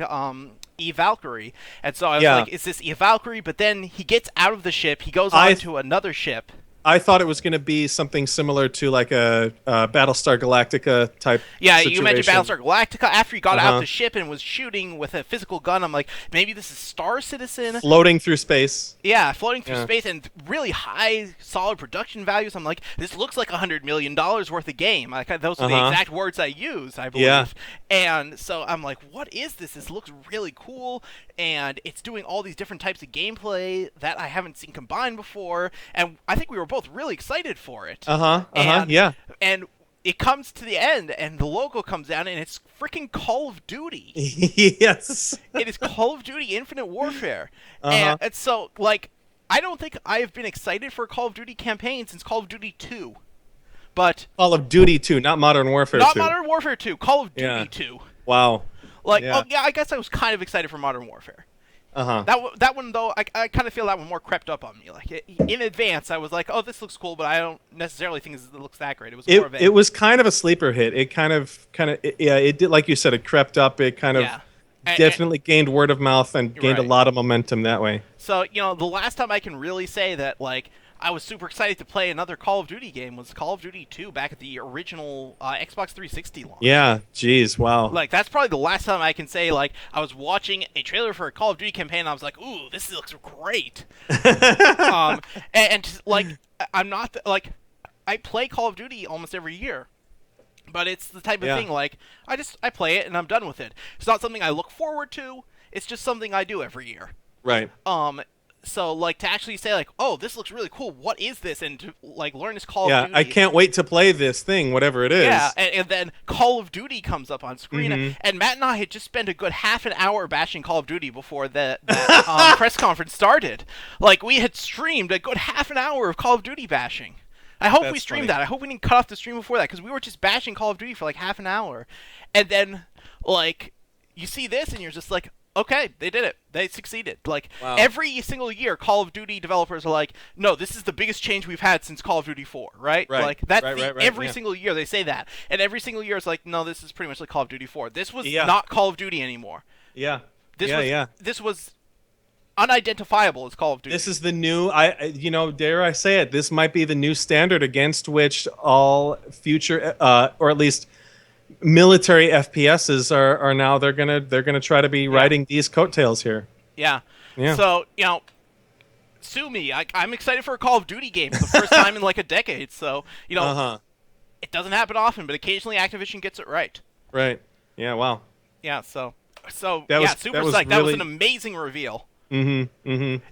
E Valkyrie, and so I was Yeah. like, "Is this E Valkyrie?" But then he gets out of the ship. He goes I on to another ship. I thought it was going to be something similar to like a Battlestar Galactica type. Yeah, situation. you mentioned Battlestar Galactica. After he got out Uh-huh. the ship and was shooting with a physical gun, I'm like, maybe this is Star Citizen. Floating through space. Yeah, floating through Yeah. space and really high, solid production values. I'm like, this looks like $100 million worth of game. Like those are the Uh-huh. exact words I used, I believe. Yeah. And so I'm like, what is this? This looks really cool, and it's doing all these different types of gameplay that I haven't seen combined before. And I think we were both really excited for it. And- Yeah. And it comes to the end, and the logo comes down, and it's freaking Call of Duty. Yes. It is Call of Duty Infinite Warfare. Uh-huh. And so, like, I don't think I have been excited for a Call of Duty campaign since Call of Duty 2. But Call of Duty 2, not Modern Warfare not 2. Modern Warfare 2, Call of Duty Yeah. 2. Wow. Like, Yeah. oh, yeah, I guess I was kind of excited for Modern Warfare. Uh-huh. That one, though, I kind of feel that one more crept up on me. Like, in advance, I was like, oh, this looks cool, but I don't necessarily think it looks that great. It was more of a... It was kind of a sleeper hit. It kind of yeah, it did, like you said, it crept up. It kind of Yeah. And- definitely gained word of mouth and gained a Right. lot of momentum that way. So, the last time I can really say that, like, I was super excited to play another Call of Duty game was Call of Duty 2 back at the original Xbox 360 launch. Yeah, geez, wow. Like, that's probably the last time I can say, like, I was watching a trailer for a Call of Duty campaign and I was like, ooh, this looks great. and like, I'm not, like, I play Call of Duty almost every year. But it's the type of Yeah. thing like I play it and I'm done with it. It's not something I look forward to. It's just something I do every year. Right. So like to actually say like, oh, this looks really cool. What is this? And to like learn this Call of Yeah, I Duty. can't wait to play this thing, whatever it is. Yeah, and then Call of Duty comes up on screen, and Matt and I had just spent a good half an hour bashing Call of Duty before that press conference started. Like, we had streamed a good half an hour of Call of Duty bashing. I hope we That's streamed funny. that. I hope we didn't cut off the stream before that, because we were just bashing Call of Duty for like half an hour. And then, like, you see this, and you're just like, okay, they did it. They succeeded. Like, Wow. every single year, Call of Duty developers are like, no, this is the biggest change we've had since Call of Duty 4, right? Right. Like, that's Right, right, every yeah. single year they say that. And every single year it's like, no, this is pretty much like Call of Duty 4. This was Yeah. not Call of Duty anymore. Yeah. This yeah, was, yeah. This was unidentifiable as Call of Duty. This is the new, dare I say it, this might be the new standard against which all future, or at least military FPSs are now, they're gonna try to be riding these coattails here. Yeah. Yeah. So, sue me. I'm excited for a Call of Duty game for the first time in like a decade. So, it doesn't happen often, but occasionally Activision gets it right. Right. Yeah. Wow. Yeah. So That was- super that was psyched. That was really- an amazing reveal. Definitely.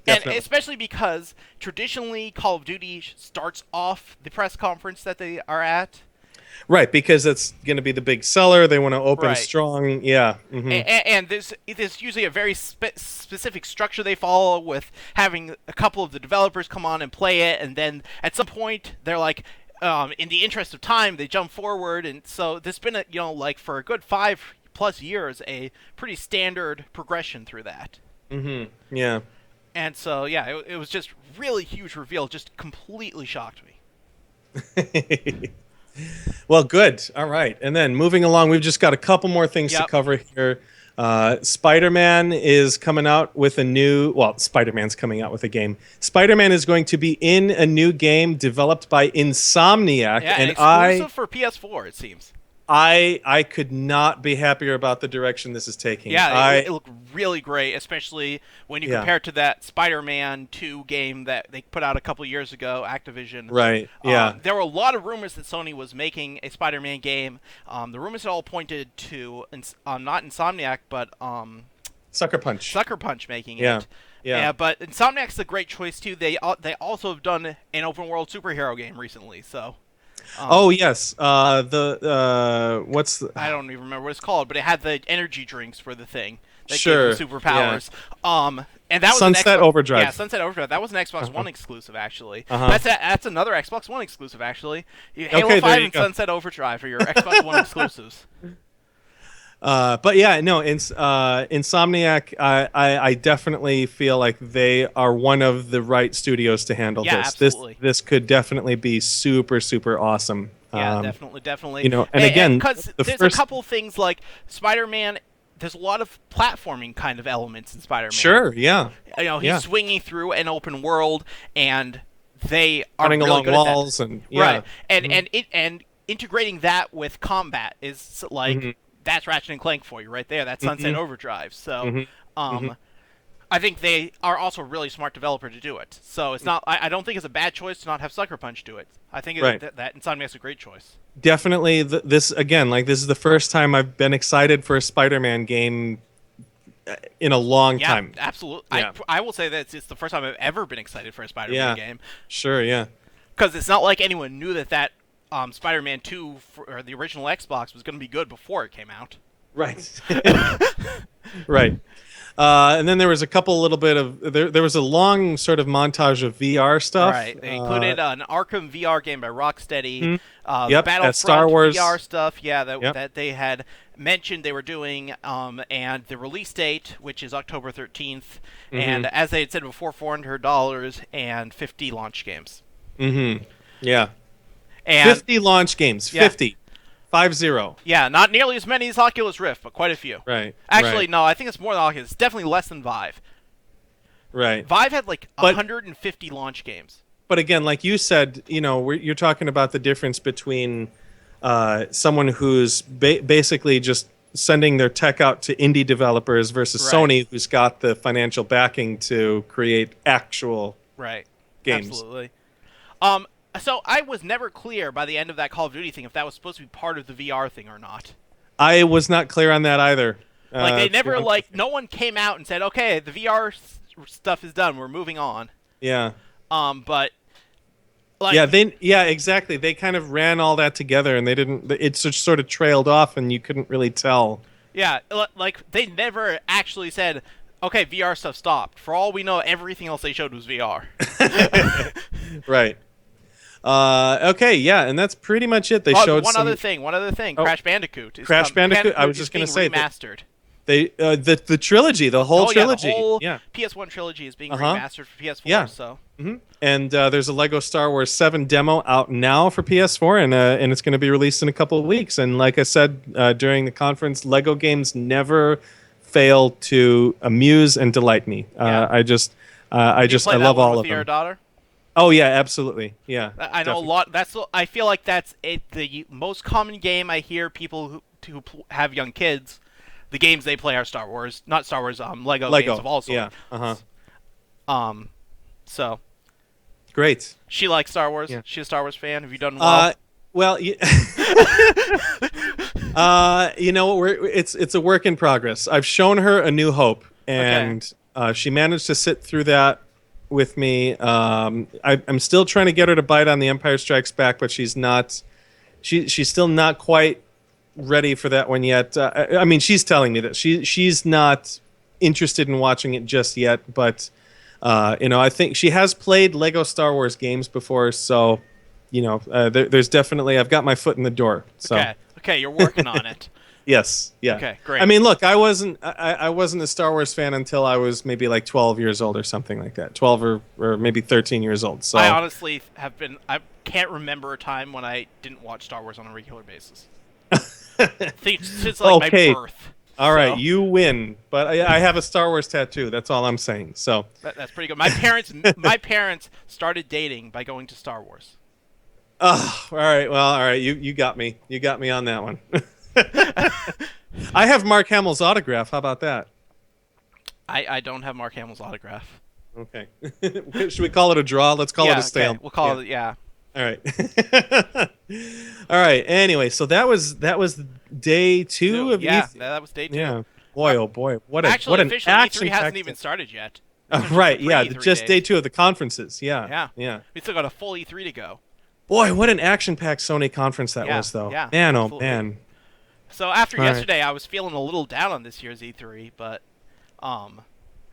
And especially because traditionally Call of Duty starts off the press conference that they are at. Right, because that's going to be the big seller. They want to open Right. strong. Yeah. And there's usually a very specific structure they follow, with having a couple of the developers come on and play it, and then at some point they're like, in the interest of time, they jump forward, and so there's been like for a good 5+ years, a pretty standard progression through that. Yeah. And so it was just really huge reveal, just completely shocked me. Well, good. All right. And then moving along, we've just got a couple more things to Yep. cover here. Spider-Man is coming out with Spider-Man's coming out with a game. Spider-Man is going to be in a new game developed by Insomniac. Yeah, and exclusive for PS4, it seems. I could not be happier about the direction this is taking. Yeah, it looked really great, especially when you Yeah. compare it to that Spider-Man 2 game that they put out a couple years ago, Activision. Right, yeah. There were a lot of rumors that Sony was making a Spider-Man game. The rumors had all pointed to not Insomniac, but Sucker Punch. Sucker Punch making Yeah, it. yeah. But Insomniac's a great choice too. They also have done an open world superhero game recently, so. Oh yes, what's the, I don't even remember what it's called, but it had the energy drinks for the thing that Sure, gave them superpowers. And that was Sunset an Overdrive. Yeah, Sunset Overdrive. That was an Xbox One exclusive, actually. Uh-huh. That's another Xbox One exclusive, actually. Halo Okay, there 5 you and go. Sunset Overdrive are your Xbox One exclusives. But yeah, no, Insomniac, I definitely feel like they are one of the right studios to handle Yeah, this. absolutely. This could definitely be super, super awesome. Yeah, definitely. and again, because the there's first- a couple things like Spider-Man. There's a lot of platforming kind of elements in Spider-Man. Sure, yeah. He's Yeah. swinging through an open world, and they are Running really along good at that. walls and yeah. Right, and integrating that with combat is like that's Ratchet and Clank for you right there. That's Sunset Overdrive. So, I think they are also a really smart developer to do it. So it's not. I don't think it's a bad choice to not have Sucker Punch do it. I think Right. that Insomniac's a great choice. Definitely, this again, like this is the first time I've been excited for a Spider-Man game in a long Yeah, time. absolutely. Yeah. I will say that it's the first time I've ever been excited for a Spider-Man game. Sure, yeah. Because it's not like anyone knew that Spider-Man 2 or the original Xbox was going to be good before it came out. Right. Right. And then there was a couple little bit of there was a long sort of montage of VR stuff. Right. They included an Arkham VR game by Rocksteady. Yep, Battlefront Star Wars. VR stuff. Yeah, that Yep. that they had mentioned they were doing. And the release date, which is October 13th, and as they had said before, $400 and 50 launch games. Yeah. And 50 launch games. Yeah. 50. 50. yeah, not nearly as many as Oculus Rift, but quite a few. Right. Actually, right, no, I think it's more than Oculus. It's definitely less than Vive. Right. Vive had like But- 150 launch games. But again, like you said, you're talking about the difference between someone who's basically just sending their tech out to indie developers versus Right. Sony, who's got the financial backing to create actual Right. games. Absolutely. So I was never clear by the end of that Call of Duty thing if that was supposed to be part of the VR thing or not. I was not clear on that either. Like they To be never honest with you. no one came out and said, "Okay, the VR stuff is done. We're moving on." Yeah. But like Yeah, exactly. They kind of ran all that together, and they didn't. It just sort of trailed off, and you couldn't really tell. yeah, like they never actually said, "Okay, VR stuff stopped." For all we know, everything else they showed was VR. Right. Okay. Yeah, and that's pretty much it. They Oh, showed one some other thing. Oh, Crash Bandicoot. Crash Bandicoot. I was is just gonna being say that remastered. the trilogy, the whole trilogy. The whole Yeah. PS1 trilogy is being Uh-huh. remastered for PS4. Yeah. So And there's a Lego Star Wars 7 demo out now for PS4, and it's going to be released in a couple of weeks. And like I said during the conference, Lego games never fail to amuse and delight me. Yeah. I you play I that love one all with of your them. daughter. Oh yeah, absolutely. Yeah, I know definitely. a lot. I feel like that's the most common game I hear people who have young kids. The games they play are Star Wars, not Star Wars. Lego games of all sorts. Yeah. Uh huh. So Great. she likes Star Wars. Yeah. She's a Star Wars fan. Have you done well? Well, you know, it's a work in progress. I've shown her A New Hope, and she managed to sit through that with me. I'm still trying to get her to bite on The Empire Strikes Back, but she's not. She's still not quite ready for that one yet. I mean, she's telling me that she's not interested in watching it just yet, but you know, I think she has played Lego Star Wars games before, so you know, there's definitely I've got my foot in the door. So Okay, you're working on it. yes, yeah. Okay, great. I mean, look, I wasn't a Star Wars fan until I was maybe like 12 years old or something like that, 12 or maybe 13 years old. So I honestly have been. I can't remember a time when I didn't watch Star Wars on a regular basis. Since like Okay. my birth. all right, So, you win, but I have a Star Wars tattoo. That's all I'm saying. So that's pretty good. My parents started dating by going to Star Wars. all right. Well, all right. You got me. You got me on that one. I have Mark Hamill's autograph. How about that? I don't have Mark Hamill's autograph. Okay. Should we call it a draw? Let's call it a Okay, stale. we'll call it. Yeah. All right. All right. Anyway, so that was day two of yeah, E3. that was day 2. Yeah. Boy, oh boy. What Actually, an officially, action E3 hasn't even started yet. right. Yeah. E3 Just days. day two of the conferences. Yeah. Yeah. Yeah. We still got a full E3 to go. Boy, what an action-packed Sony conference that Yeah, was, though. yeah, Man, oh absolutely. man. So after All right. yesterday, I was feeling a little down on this year's E3, but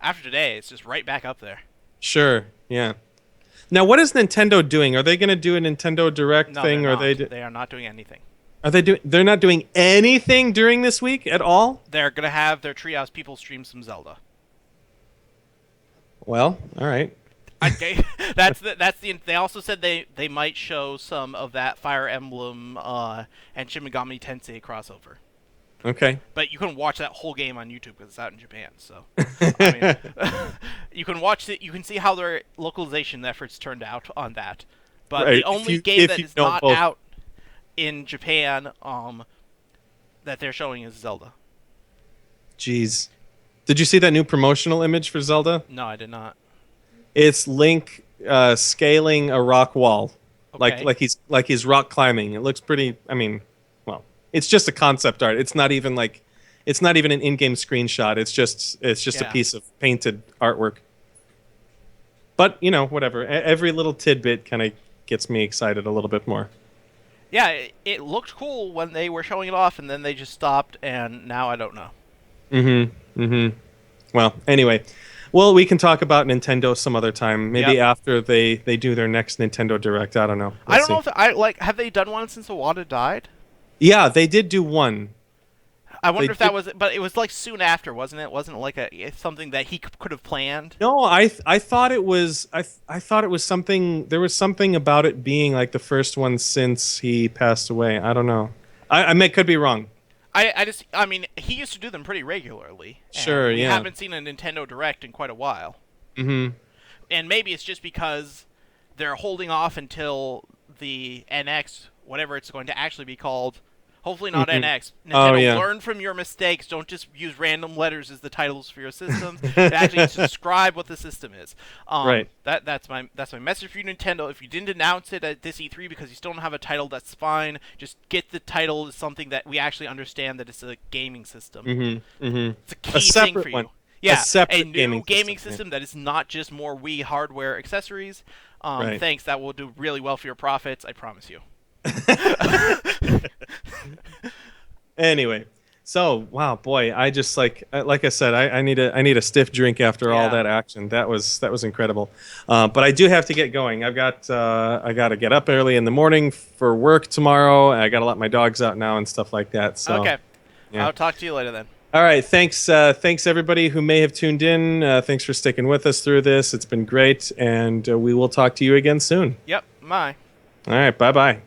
after today, it's just right back up there. Sure. Yeah. Now, what is Nintendo doing? Are they going to do a Nintendo Direct No, thing, they're or not. They are not doing anything. are they doing? They're not doing anything during this week at all. They're gonna have their Treehouse people stream some Zelda. Well, all right. Okay, that's the. They also said they might show some of that Fire Emblem and Shin Megami Tensei crossover. Okay. But you can watch that whole game on YouTube because it's out in Japan. So, I mean, you can watch it. You can see how their localization efforts turned out on that. But Right, the if only you- game if that you is know not both. out in Japan, that they're showing is Zelda. Jeez. Did you see that new promotional image for Zelda? No, I did not. It's Link scaling a rock wall, Okay. like he's rock climbing. It looks pretty. I mean, well, it's just a concept art. It's not even an in-game screenshot. It's just a Yeah. piece of painted artwork. But you know, whatever. Every little tidbit kind of gets me excited a little bit more. Yeah, it looked cool when they were showing it off, and then they just stopped, and now I don't know. Mm-hmm. Mm-hmm. Well, anyway. Well, we can talk about Nintendo some other time. Maybe Yep. after they do their next Nintendo Direct. I don't know. I We'll don't see. know if have they done one since Iwata died? Yeah, they did do one. I wonder They if that did- was, but it was like soon after, wasn't it? Wasn't it like something that he could have planned? No, I thought it was I thought it was something. There was something about it being like the first one since he passed away. I don't know. Could be wrong. I mean, he used to do them pretty regularly. and Sure, we yeah. haven't seen a Nintendo Direct in quite a while. Mm-hmm. And maybe it's just because they're holding off until the NX, whatever it's going to actually be called, Hopefully not NX. Oh, Nintendo, yeah. learn from your mistakes. Don't just use random letters as the titles for your systems. Actually describe what the system is. Right. That's my message for you, Nintendo. If you didn't announce it at this E3 because you still don't have a title, that's fine. Just get the title as something that we actually understand that it's a gaming system. It's a key thing separate for you. one. Yeah, A separate a new gaming system system, that is not just more Wii hardware accessories. Right. Thanks, that will do really well for your profits, I promise you. Anyway, so wow, boy, I just like I said, I need a stiff drink after all Yeah. that action. That was incredible. But I do have to get going. I got to get up early in the morning for work tomorrow. I got to let my dogs out now and stuff like that. So Okay. yeah. I'll talk to you later then. All right, thanks everybody who may have tuned in. Thanks for sticking with us through this. It's been great, and we will talk to you again soon. Yep. Bye. All right, bye-bye.